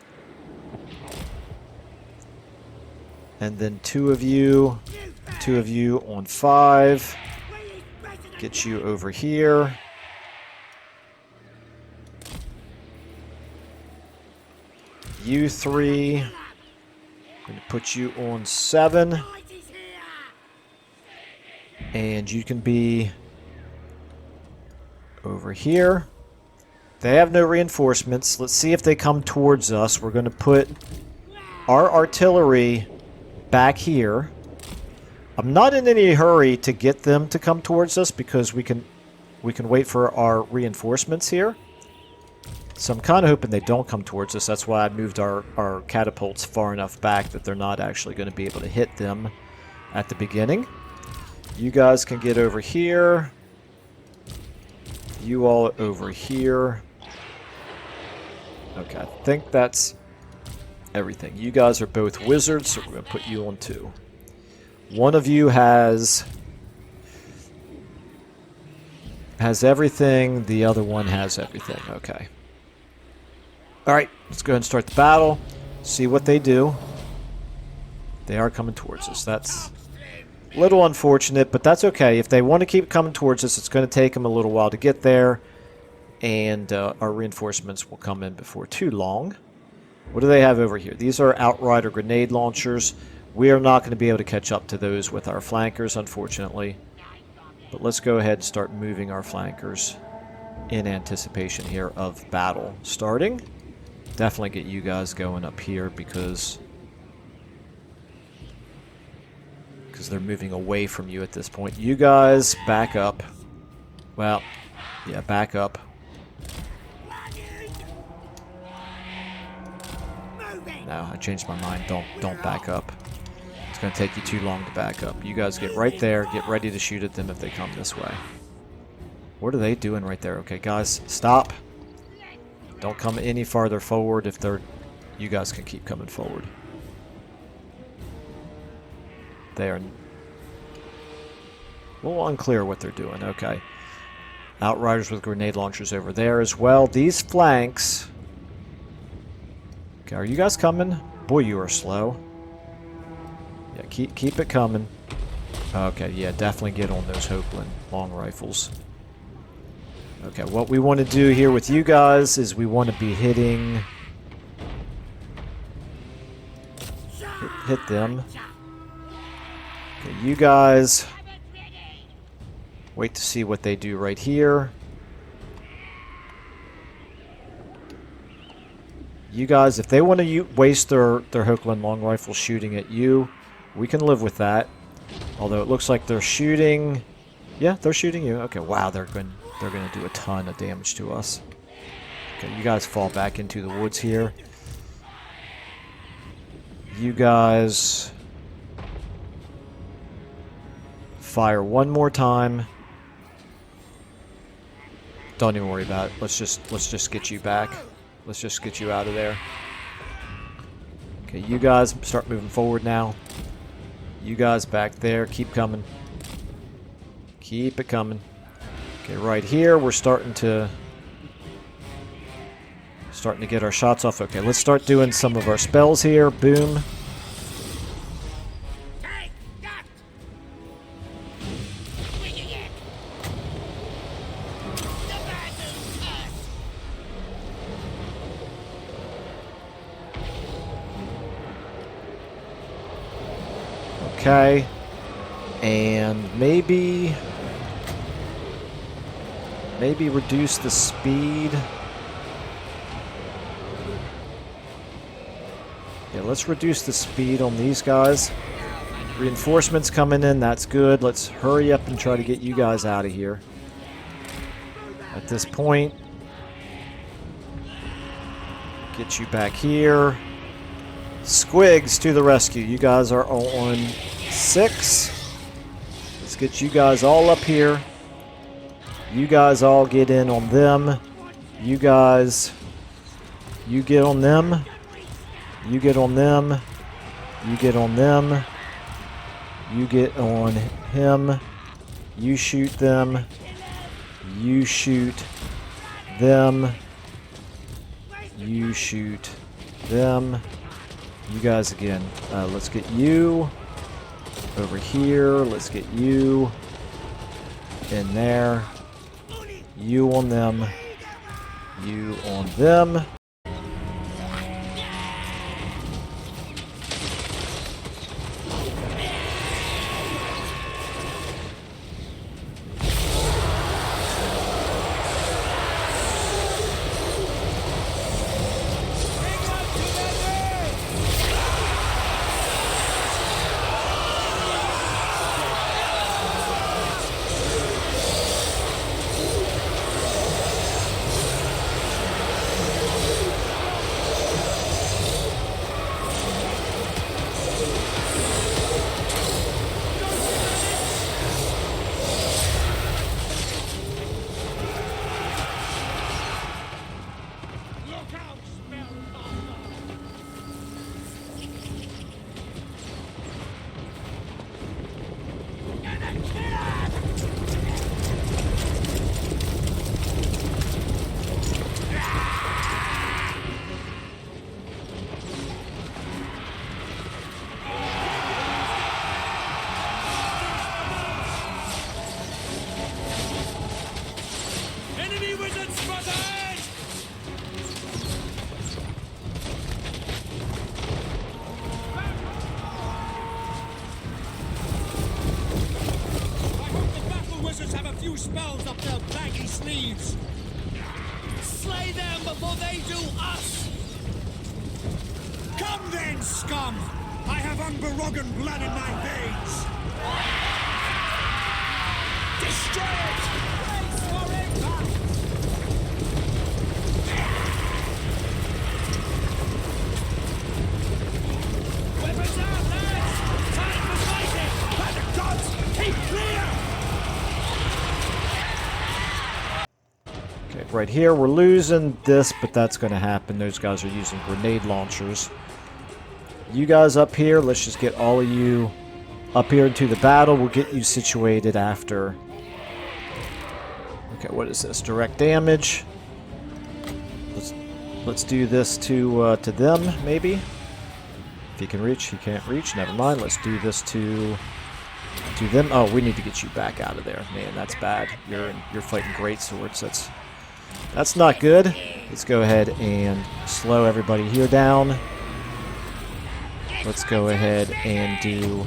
And then 2 of you on 5. Get you over here. You 3. I'm going to put you on 7. And you can be over here. They have no reinforcements. Let's see if they come towards us. We're going to put our artillery back here. I'm not in any hurry to get them to come towards us because we can wait for our reinforcements here. So I'm kind of hoping they don't come towards us. That's why I moved our catapults far enough back that they're not actually going to be able to hit them at the beginning. You guys can get over here. You all over here. Okay, I think that's everything. You guys are both wizards, so we're going to put you on 2. One of you has everything, the other one has everything. Okay. Alright, let's go ahead and start the battle. See what they do. They are coming towards us. That's a little unfortunate, but that's okay. If they want to keep coming towards us, it's going to take them a little while to get there. And our reinforcements will come in before too long. What do they have over here? These are Outrider grenade launchers. We are not going to be able to catch up to those with our flankers, unfortunately. But let's go ahead and start moving our flankers in anticipation here of battle starting. Definitely get you guys going up here because they're moving away from you at this point. You guys back up. Well, yeah, back up. No, I changed my mind. Don't back up. It's going to take you too long to back up. You guys get right there. Get ready to shoot at them if they come this way. What are they doing right there? Okay, guys, stop. Don't come any farther forward if they're... You guys can keep coming forward. They are... a little unclear what they're doing. Okay. Outriders with grenade launchers over there as well. These flanks... Okay, are you guys coming? Boy, you are slow. Yeah, keep it coming. Okay, yeah, definitely get on those Hoagland long rifles. Okay, what we want to do here with you guys is we want to be hitting... Hit them. Okay, you guys... Wait to see what they do right here. You guys, if they want to waste their Hoagland long rifles shooting at you, we can live with that. Although it looks like they're shooting... Yeah, they're shooting you. Okay, wow, they're going to do a ton of damage to us. Okay, you guys fall back into the woods here. You guys... fire one more time. Don't even worry about it. Let's just get you back. Let's just get you out of there. Okay, you guys start moving forward now. You guys back there, keep coming. Keep it coming. Okay, right here, we're starting to get our shots off. Okay, let's start doing some of our spells here. Boom. Okay, and maybe reduce the speed. Yeah, let's reduce the speed on these guys. Reinforcements coming in, that's good. Let's hurry up and try to get you guys out of here. At this point, get you back here. Squigs to the rescue. You guys are on 6. Let's get you guys all up here. You guys all get in on them. You guys, you get on them. You get on them. You get on them. You get on him. You shoot them. You shoot them. You shoot them. You guys again. Let's get you over here. Let's get you in there. You on them. You on them. Spells up their baggy sleeves. Slay them before they do us. Come then, scum! I have unberoggen blood in my veins. Destroy it! Brace for impact! Weapons out, lads! Time for fighting! By the gods, keep clear! Right here, we're losing this, but that's going to happen. Those guys are using grenade launchers. You guys up here, let's just get all of you up here into the battle. We'll get you situated after. Okay, what is this? Direct damage. Let's do this to them, maybe. If he can reach, he can't reach. Never mind. Let's do this to them. Oh, we need to get you back out of there, man. That's bad. You're fighting great swords. That's not good. Let's go ahead and slow everybody here down. Let's go ahead and do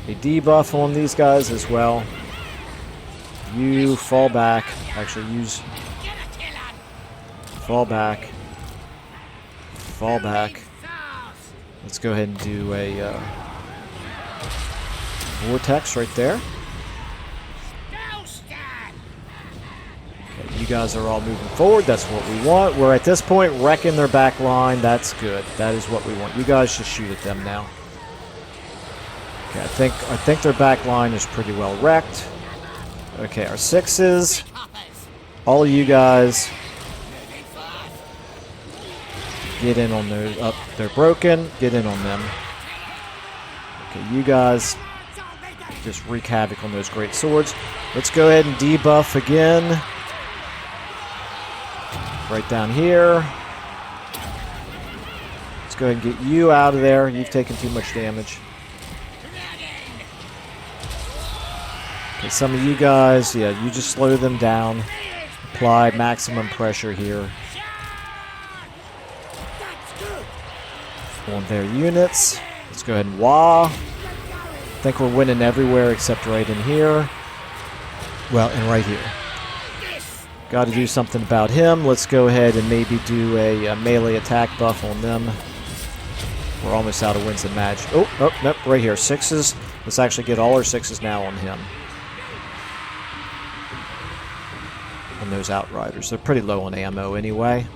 a debuff on these guys as well. You fall back. Actually, use... Fall back. Fall back. Let's go ahead and do a vortex right there. You guys are all moving forward. That's what we want. We're at this point wrecking their back line. That's good. That is what we want. You guys just shoot at them now. Okay, I think their back line is pretty well wrecked. Okay, our sixes. All of you guys get in on those. Up, they're broken. Get in on them. Okay, you guys just wreak havoc on those great swords. Let's go ahead and debuff again. Right down here. Let's go ahead and get you out of there. You've taken too much damage. Okay, some of you guys, yeah, you just slow them down. Apply maximum pressure here on their units. Let's go ahead and wah. I think we're winning everywhere except right in here. Well, and right here. Got to do something about him. Let's go ahead and maybe do a melee attack buff on them. We're almost out of winds and magic. Oh, nope, right here. Sixes. Let's actually get all our sixes now on him. On those outriders. They're pretty low on ammo anyway.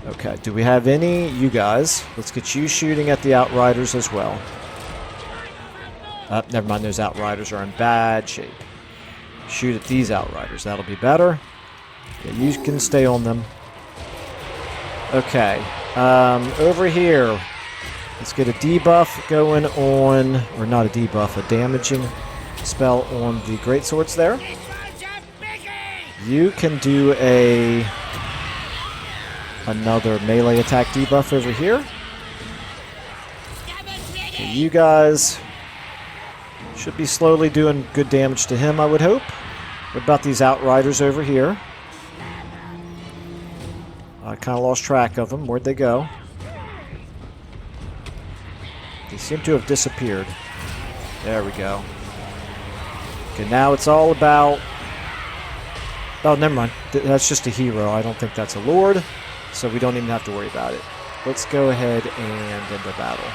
Okay, do we have any? You guys. Let's get you shooting at the outriders as well. Never mind, those outriders are in bad shape. Shoot at these outriders. That'll be better. Yeah, you can stay on them. Okay. Over here. Let's get a debuff going on, or not a debuff, a damaging spell on the greatswords there. You can do another melee attack debuff over here. Okay, you guys should be slowly doing good damage to him, I would hope. What about these outriders over here? I kind of lost track of them. Where'd they go? They seem to have disappeared. There we go. Okay, now it's all about... Oh, never mind. That's just a hero. I don't think that's a lord, so we don't even have to worry about it. Let's go ahead and end the battle.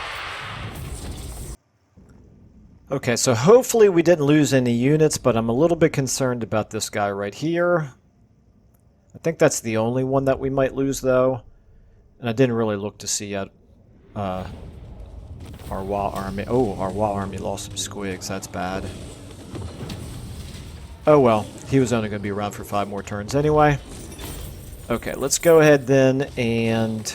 Okay, so hopefully we didn't lose any units, but I'm a little bit concerned about this guy right here. I think that's the only one that we might lose, though. And I didn't really look to see at our Wa army. Oh, our Wa army lost some squigs. That's bad. Oh well, he was only going to be around for 5 more turns anyway. Okay, let's go ahead then and...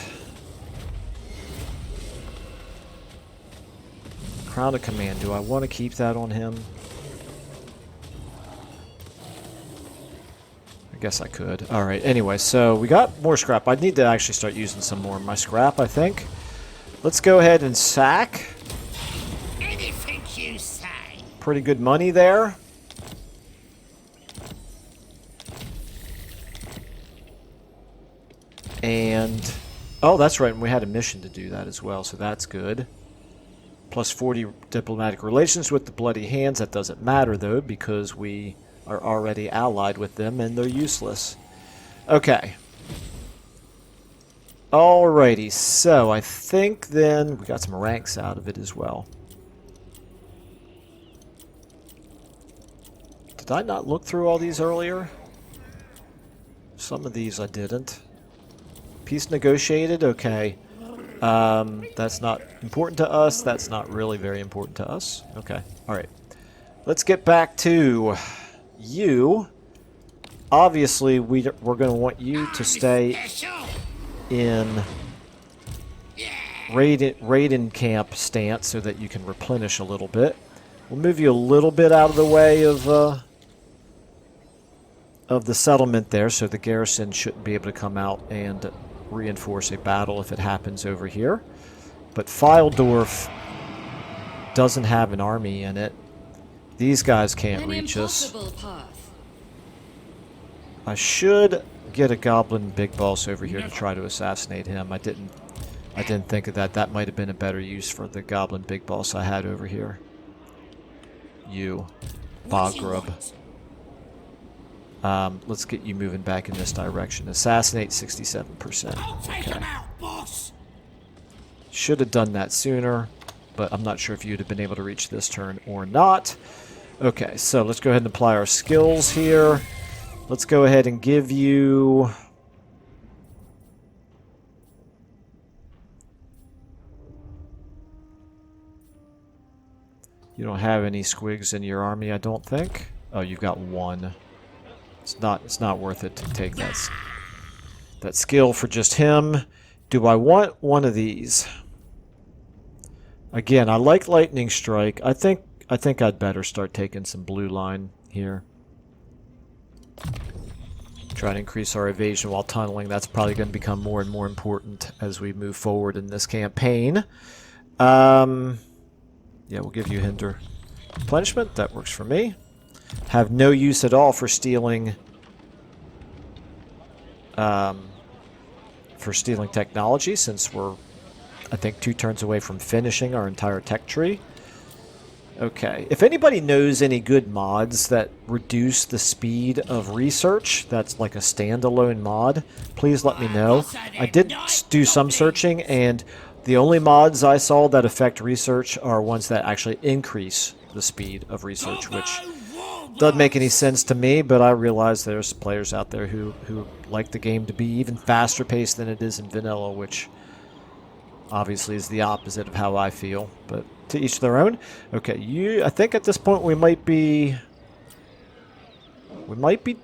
Crown of Command. Do I want to keep that on him? I guess I could. Alright, anyway, so we got more scrap. I need to actually start using some more of my scrap, I think. Let's go ahead and sack. Anything you say. Pretty good money there. And... oh, that's right, and we had a mission to do that as well, so that's good. Plus 40 diplomatic relations with the Bloody Hands. That doesn't matter, though, because we are already allied with them, and they're useless. Okay. Alrighty, so I think then we got some ranks out of it as well. Did I not look through all these earlier? Some of these I didn't. Peace negotiated? Okay. That's not important to us. That's not really very important to us. Okay. Alright. Let's get back to you. Obviously, we're going to want you to stay in raid-in camp stance so that you can replenish a little bit. We'll move you a little bit out of the way of the settlement there, so the garrison shouldn't be able to come out and reinforce a battle if it happens over here. But Fildorf doesn't have an army in it. These guys can't reach us. I should get a goblin big boss over here to try to assassinate him. I didn't think of that. That might have been a better use for the goblin big boss I had over here. You, Bogrub. Let's get you moving back in this direction. Assassinate 67%. Okay. Should have done that sooner, but I'm not sure if you'd have been able to reach this turn or not. Okay, so let's go ahead and apply our skills here. Let's go ahead and give you... You don't have any squigs in your army, I don't think. Oh, you've got one. It's not worth it to take that skill for just him. Do I want one of these? Again, I like Lightning Strike. I think I'd better start taking some blue line here. Try to increase our evasion while tunneling. That's probably going to become more and more important as we move forward in this campaign. Yeah, we'll give you hinder replenishment. That works for me. Have no use at all for stealing technology, since we're, I think, 2 turns away from finishing our entire tech tree. Okay, if anybody knows any good mods that reduce the speed of research, that's like a standalone mod, please let me know. I did do some searching, and the only mods I saw that affect research are ones that actually increase the speed of research, which doesn't make any sense to me, but I realize there's players out there who like the game to be even faster paced than it is in vanilla, which obviously is the opposite of how I feel, but to each their own. Okay, I think at this point we might be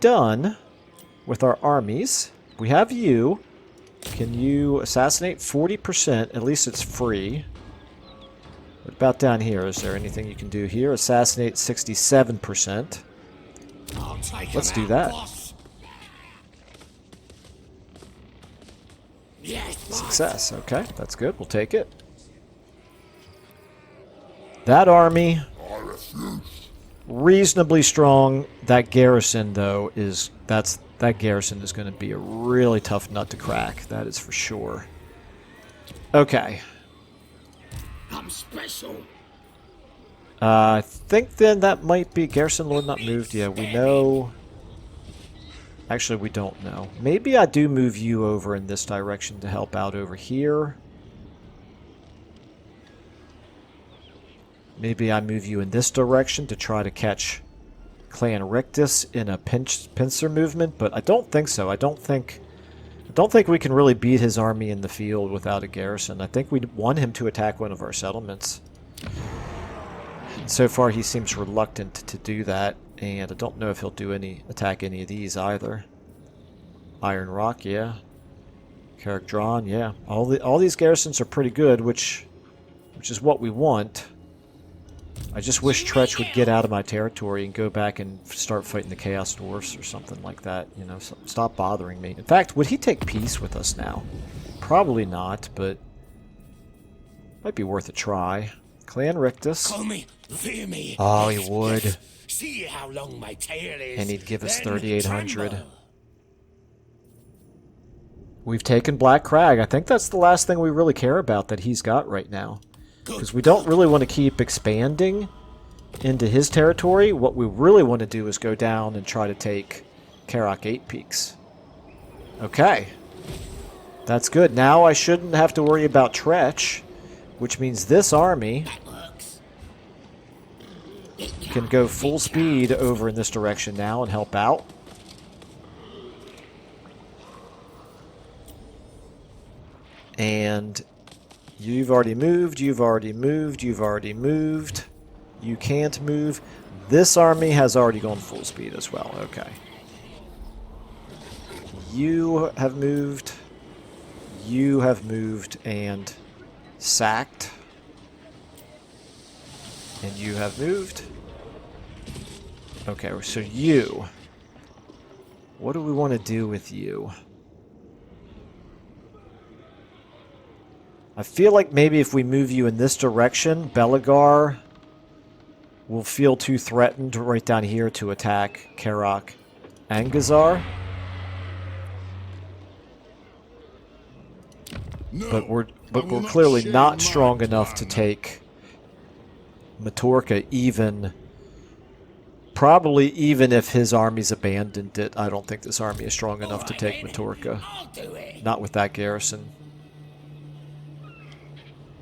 done with our armies. We have you. Can you assassinate 40%? At least it's free. What about down here? Is there anything you can do here? Assassinate 67%. Let's do that. Boss. Yes, Success. Okay, that's good. We'll take it. That army, reasonably strong. That garrison, though, that garrison is going to be a really tough nut to crack. That is for sure. Okay. I'm special. I think then that might be Garrison Lord not moved. Yeah, we know. Actually, we don't know. Maybe I do move you over in this direction to help out over here. Maybe I move you in this direction to try to catch Clan Rictus in a pincer movement, but I don't think so. I don't think we can really beat his army in the field without a garrison. I think we want him to attack one of our settlements. And so far, he seems reluctant to do that, and I don't know if he'll attack any of these either. Iron Rock, yeah. Carrick Drawn, yeah. All these garrisons are pretty good, which is what we want. I just wish Tretch would get out of my territory and go back and start fighting the Chaos Dwarfs or something like that. You know, stop bothering me. In fact, would he take peace with us now? Probably not, but might be worth a try. Clan Rictus. Call me, fear me. Oh, he would. Yes. See how long my tail is. And he'd give us then 3,800. tremble. We've taken Black Crag. I think that's the last thing we really care about that he's got right now. Because we don't really want to keep expanding into his territory. What we really want to do is go down and try to take Karok 8 Peaks. Okay. That's good. Now I shouldn't have to worry about Tretch, which means this army can go full speed over in this direction now and help out. And you've already moved, you've already moved, you've already moved. You can't move. This army has already gone full speed as well. Okay. You have moved and sacked. And you have moved. Okay, so you. What do we want to do with you? I feel like maybe if we move you in this direction, Belagar will feel too threatened right down here to attack Karok and Gazar. No, But we're I will clearly share not my strong enough to plan. take Matorka probably even if his army's abandoned it. I don't think this army is strong enough to take Matorka. I'll do it. Not with that garrison.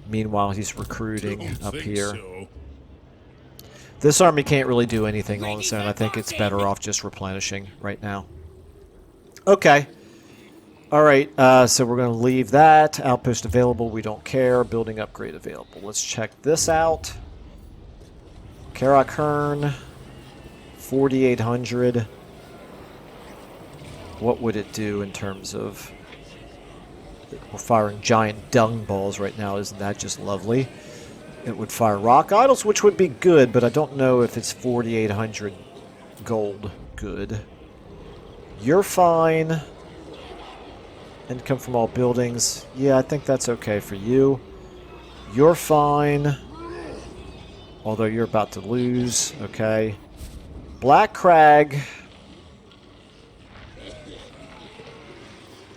Meanwhile, he's recruiting Don't up think here. so. This army can't really do anything on its own. I think it's better off just replenishing right now. Okay. Alright, so we're going to leave that. Outpost available, we don't care. Building upgrade available. Let's check this out. Karok Hearn, 4,800. What would it do in terms of... We're firing giant dung balls right now. Isn't that just lovely? It would fire rock idols, which would be good, but I don't know if it's 4,800 gold good. You're fine. Income from all buildings. Yeah, I think that's okay for you. You're fine. Although you're about to lose. Okay. Black Crag.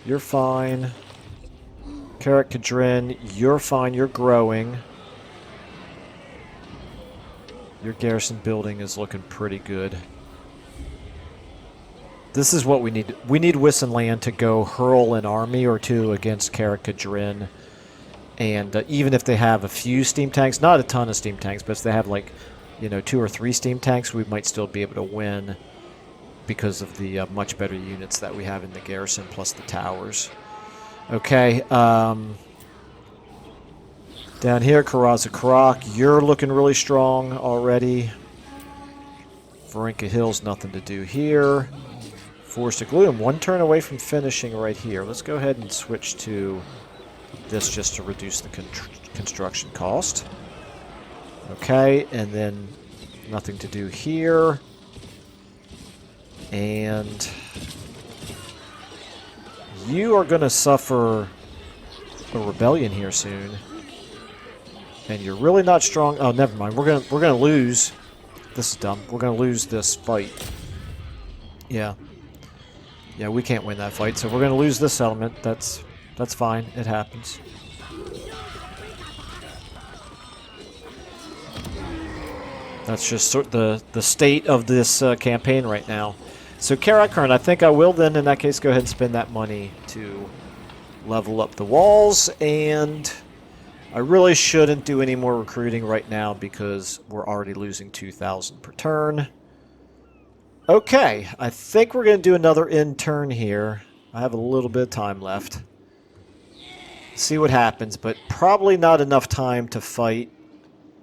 You're fine. Carrick Kadrin, you're fine. You're growing. Your garrison building is looking pretty good. This is what we need. We need Wissenland to go hurl an army or two against Carrick Kadrin. And even if they have a few steam tanks, not a ton of steam tanks, but if they have like, 2 or 3 steam tanks, we might still be able to win because of the much better units that we have in the garrison plus the towers. Okay, Down here, Karaza Karak, you're looking really strong already. Varinka Hill's nothing to do here. Forest of Gloom, one turn away from finishing right here. Let's go ahead and switch to this just to reduce the construction cost. Okay, and then nothing to do here. And you are going to suffer a rebellion here soon. And you're really not strong. Oh, never mind. We're gonna lose. This is dumb. We're gonna lose this fight. Yeah. Yeah, we can't win that fight, so we're gonna lose this settlement. That's fine. It happens. That's just sort of the state of this campaign right now. So Karakern, I think I will then in that case go ahead and spend that money to level up the walls, and I really shouldn't do any more recruiting right now because we're already losing 2,000 per turn. Okay, I think we're going to do another end turn here. I have a little bit of time left. See what happens, but probably not enough time to fight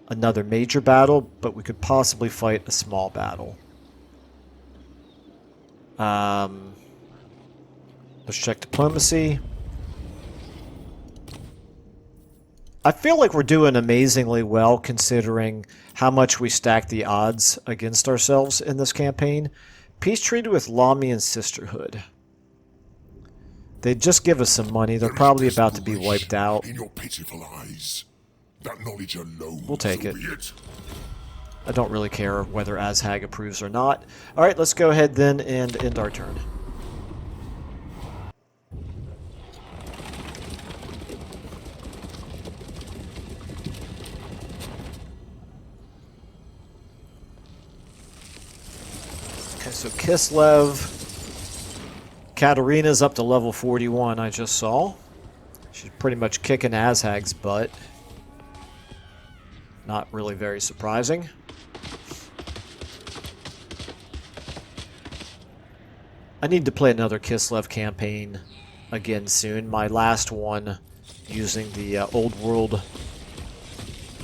another major battle, but we could possibly fight a small battle. Let's check diplomacy. I feel like we're doing amazingly well considering how much we stack the odds against ourselves in this campaign. Peace treaty with Lamy and Sisterhood. They just give us some money. They're probably about to be wiped out. In your pitiful eyes. That knowledge alone We'll take it. will be it. I don't really care whether Azhag approves or not. Alright, let's go ahead then and end our turn. Okay, so Kislev. Katarina's up to level 41, I just saw. She's pretty much kicking Azhag's butt. Not really very surprising. I need to play another Kislev campaign again soon. My last one using the Old World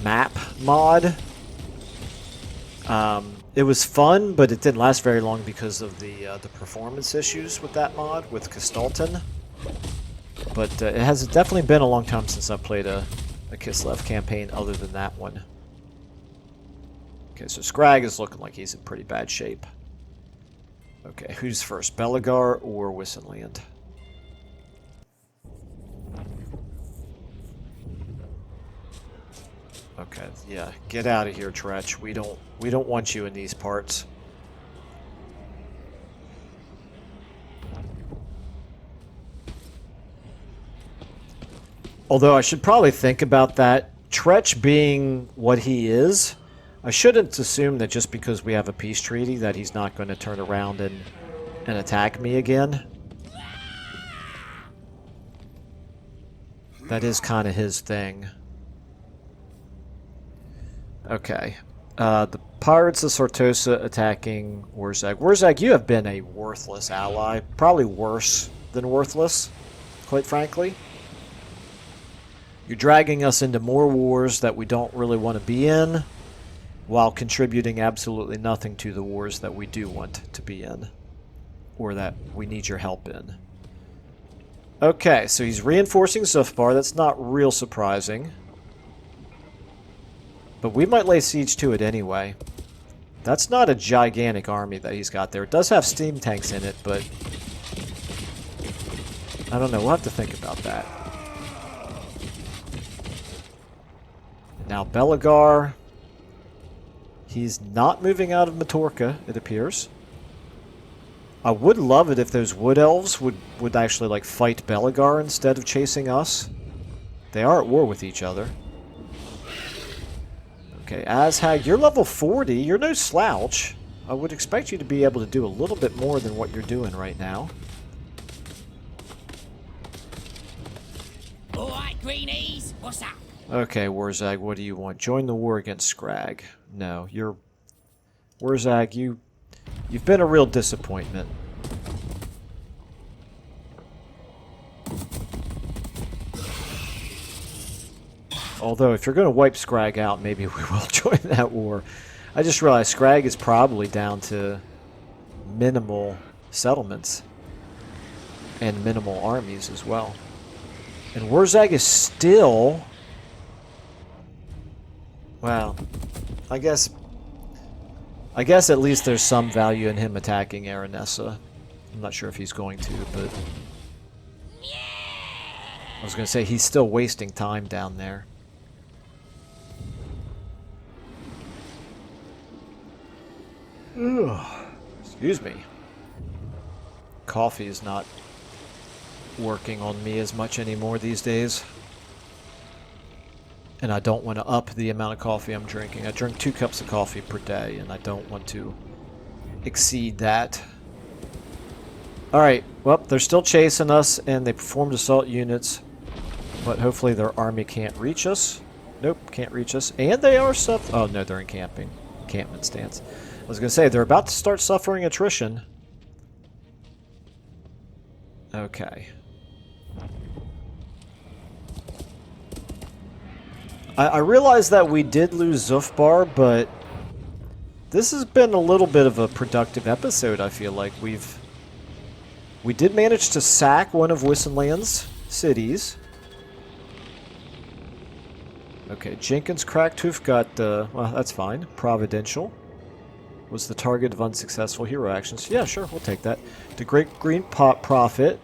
map mod. It was fun, but it didn't last very long because of the performance issues with that mod, with Kistalton. But it has definitely been a long time since I played a Kislev campaign other than that one. Okay, so Scrag is looking like he's in pretty bad shape. Okay, who's first, Belagar or Wissenland? Okay, yeah, get out of here, Tretch. We don't want you in these parts. Although I should probably think about that. Tretch being what he is, I shouldn't assume that just because we have a peace treaty that he's not going to turn around and attack me again. That is kind of his thing. Okay. The Pirates of Sartosa attacking Wurzag. Wurzag, you have been a worthless ally. Probably worse than worthless, quite frankly. You're dragging us into more wars that we don't really want to be in, while contributing absolutely nothing to the wars that we do want to be in, or that we need your help in. Okay, so he's reinforcing so far. That's not real surprising. But we might lay siege to it anyway. That's not a gigantic army that he's got there. It does have steam tanks in it, but I don't know. We'll have to think about that. Now Belagar. He's not moving out of Matorka, it appears. I would love it if those wood elves would actually like fight Belagar instead of chasing us. They are at war with each other. Okay, Azhag, you're level 40. You're no slouch. I would expect you to be able to do a little bit more than what you're doing right now. Alright, greenies, what's up? Okay, Wurzag, what do you want? Join the war against Scrag. No, you're... Wurzag, you've been a real disappointment. Although, if you're going to wipe Scrag out, maybe we will join that war. I just realized Scrag is probably down to minimal settlements. And minimal armies as well. And Warzag is still... Well, I guess at least there's some value in him attacking Aranessa. I'm not sure if he's going to, but... I was going to say, he's still wasting time down there. Ugh. Excuse me. Coffee is not working on me as much anymore these days. And I don't want to up the amount of coffee I'm drinking. I drink 2 cups of coffee per day, and I don't want to exceed that. Alright, well, they're still chasing us, and they performed assault units. But hopefully their army can't reach us. Nope, can't reach us. And they are oh no, they're encamping. Encampment stance. I was going to say, they're about to start suffering attrition. Okay. I realize that we did lose Zufbar, but this has been a little bit of a productive episode, I feel like. We did manage to sack one of Wissenland's cities. Okay, Jenkins Cracktooth got, well, that's fine. Providential was the target of unsuccessful hero actions. Yeah, sure, we'll take that. The Great Green Prophet.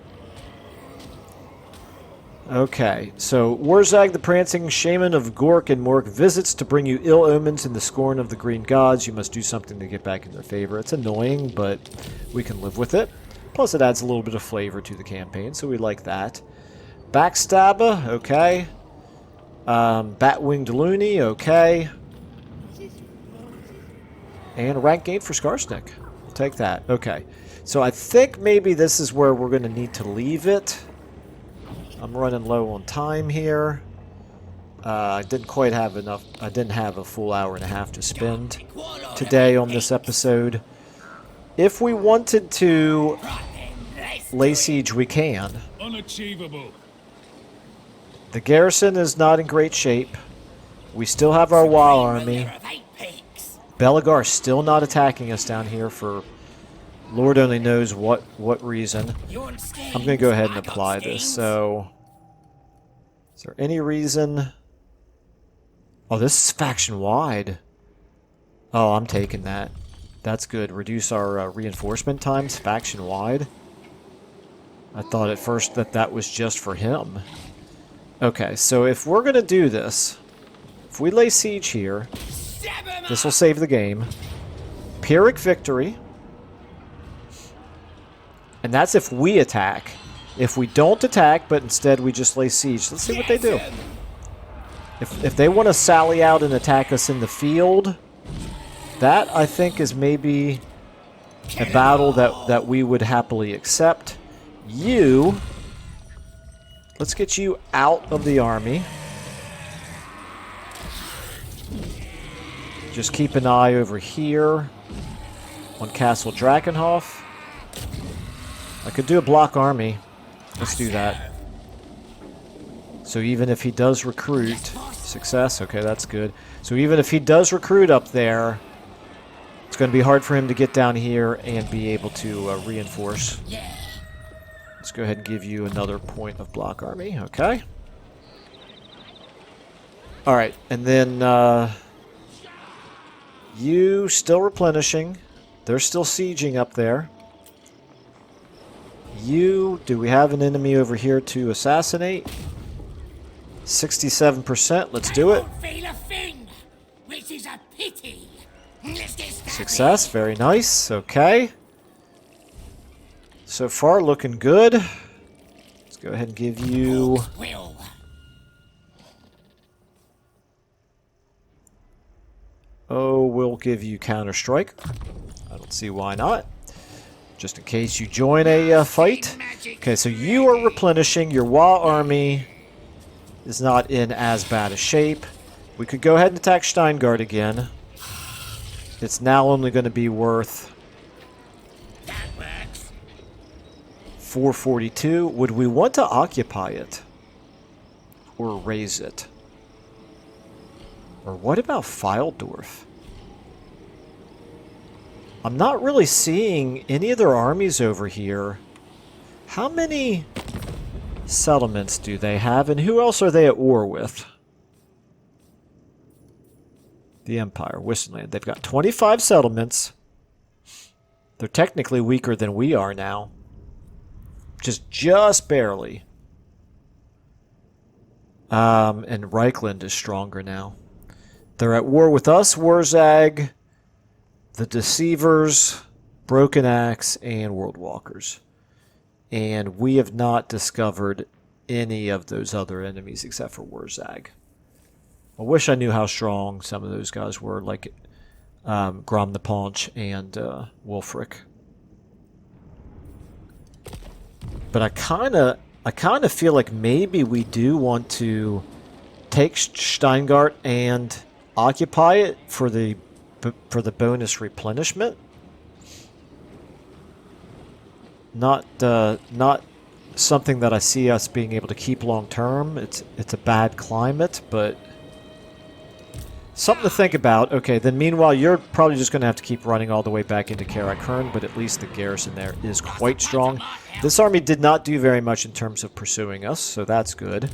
Okay, so Warzag the Prancing Shaman of Gork and Mork visits to bring you ill omens and the scorn of the green gods. You must do something to get back in their favor. It's annoying, but we can live with it. Plus it adds a little bit of flavor to the campaign, so we like that. Backstabber, okay. Bat-winged Loony, okay. And rank gain for Skarsnik. We'll take that. Okay. So I think maybe this is where we're going to need to leave it. I'm running low on time here. I didn't quite have enough. I didn't have a full hour and a half to spend today on this episode. If we wanted to lay siege, we can. Unachievable. The garrison is not in great shape. We still have our Wall army. Belagar's still not attacking us down here for Lord only knows what reason. I'm going to go ahead and apply this. So, is there any reason? Oh, this is faction-wide. Oh, I'm taking that. That's good. Reduce our reinforcement times faction-wide. I thought at first that was just for him. Okay, so if we're going to do this, if we lay siege here, this will save the game. Pyrrhic victory. And that's if we attack. If we don't attack, but instead we just lay siege, let's see what they do. If they want to sally out and attack us in the field, that, I think, is maybe a battle that we would happily accept. You... Let's get you out of the army. Just keep an eye over here on Castle Drakenhof. I could do a block army. Let's do that. So even if he does recruit... Success? Okay, that's good. So even if he does recruit up there, it's going to be hard for him to get down here and be able to reinforce. Let's go ahead and give you another point of block army. Okay. Alright, and then you still replenishing. They're still sieging up there. Do we have an enemy over here to assassinate? 67%, let's do it. Success, very nice, okay. So far, looking good. Let's go ahead and give you... Oh, we'll give you Counter-Strike. I don't see why not. Just in case you join a fight. Okay, so you are replenishing. Your Wa army is not in as bad a shape. We could go ahead and attack Steingard again. It's now only going to be worth 442. Would we want to occupy it? Or raise it? Or what about Fildorf? I'm not really seeing any other armies over here. How many settlements do they have, and who else are they at war with? The Empire, Wissenland. They've got 25 settlements. They're technically weaker than we are now. Just barely. And Reichland is stronger now. They're at war with us, Warzag, the Deceivers, Broken Axe, and World Walkers. And we have not discovered any of those other enemies except for Warzag. I wish I knew how strong some of those guys were, like Grom the Paunch and Wulfric. But I kind of feel like maybe we do want to take Steingart and occupy it for the bonus replenishment. Not something that I see us being able to keep long term. It's a bad climate, but something to think about. Okay, then meanwhile, you're probably just going to have to keep running all the way back into Karakern, but at least the garrison there is quite strong. This army did not do very much in terms of pursuing us, so that's good.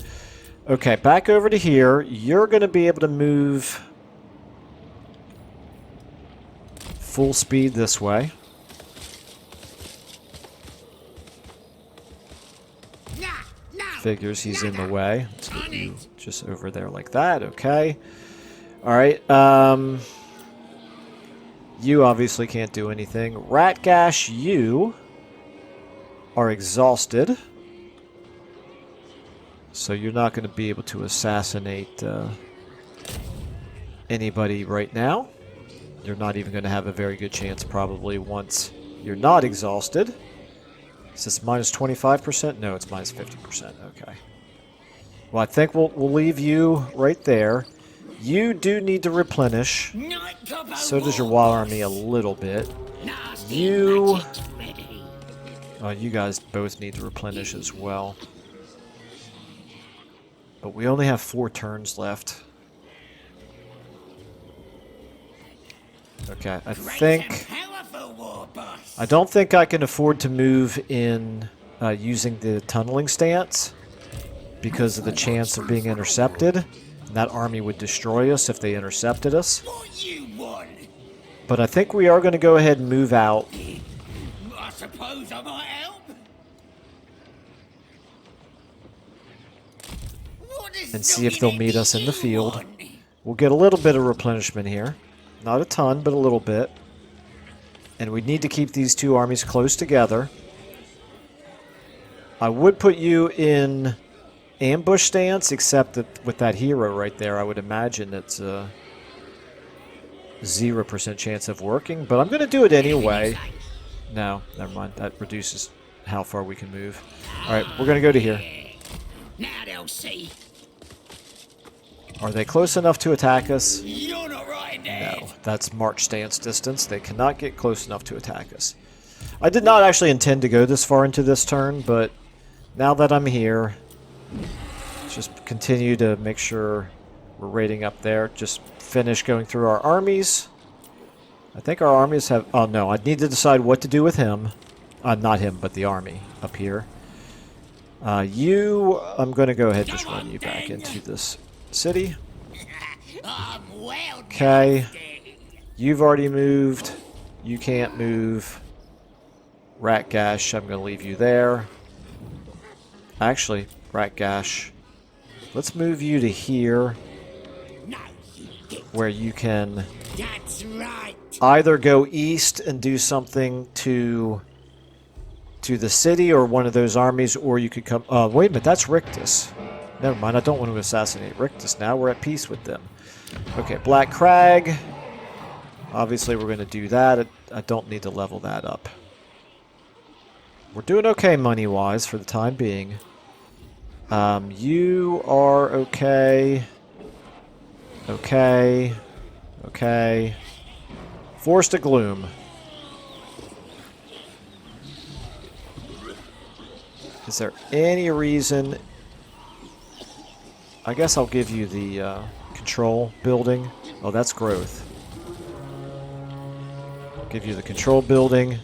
Okay, back over to here. You're going to be able to move full speed this way. Figures he's in the way. Let's get you just over there like that. Okay. Alright. You obviously can't do anything. Ratgash, you are exhausted. So you're not going to be able to assassinate anybody right now. You're not even going to have a very good chance probably once you're not exhausted. Is this minus 25%? No, it's minus 50%. Okay. Well, I think we'll leave you right there. You do need to replenish. So does your Wild Army a little bit. You... Oh, you guys both need to replenish as well. But we only have 4 turns left. Okay, I don't think I can afford to move in using the tunneling stance because of the chance of being intercepted. That army would destroy us if they intercepted us. But I think we are going to go ahead and move out. I suppose I might help. And see if they'll meet us in the field. We'll get a little bit of replenishment here. Not a ton, but a little bit. And we need to keep these two armies close together. I would put you in ambush stance, except that with that hero right there, I would imagine it's a 0% chance of working. But I'm going to do it anyway. No, never mind. That reduces how far we can move. Alright, we're going to go to here. Now they'll see. Are they close enough to attack us? You're not right there. No, that's march stance distance. They cannot get close enough to attack us. I did not actually intend to go this far into this turn, but now that I'm here, just continue to make sure we're raiding up there. Just finish going through our armies. I think our armies have... Oh, no, I need to decide what to do with him. Not him, but the army up here. I'm going to go ahead and just run you back into this city. Okay. You've already moved. You can't move. Ratgash, I'm going to leave you there. Actually, Ratgash, let's move you to here, where you can either go east and do something to the city or one of those armies, or you could come... wait a minute, that's Rictus. Never mind, I don't want to assassinate Rictus now. We're at peace with them. Okay, Black Crag. Obviously, we're going to do that. I don't need to level that up. We're doing okay money-wise for the time being. You are okay. Okay. Okay. Forest of Gloom. Is there any reason... I guess I'll give you the control building. Oh, that's growth. Give you the control building.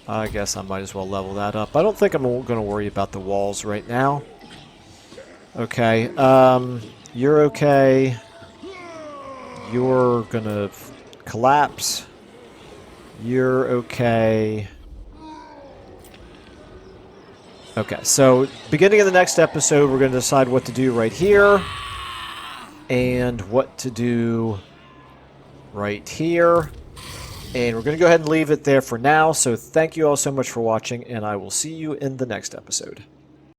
I guess I might as well level that up. I don't think I'm going to worry about the walls right now. Okay, you're okay. You're going to collapse. You're okay. Okay, so beginning of the next episode, we're going to decide what to do right here. And what to do right here. And we're going to go ahead and leave it there for now. So thank you all so much for watching, and I will see you in the next episode.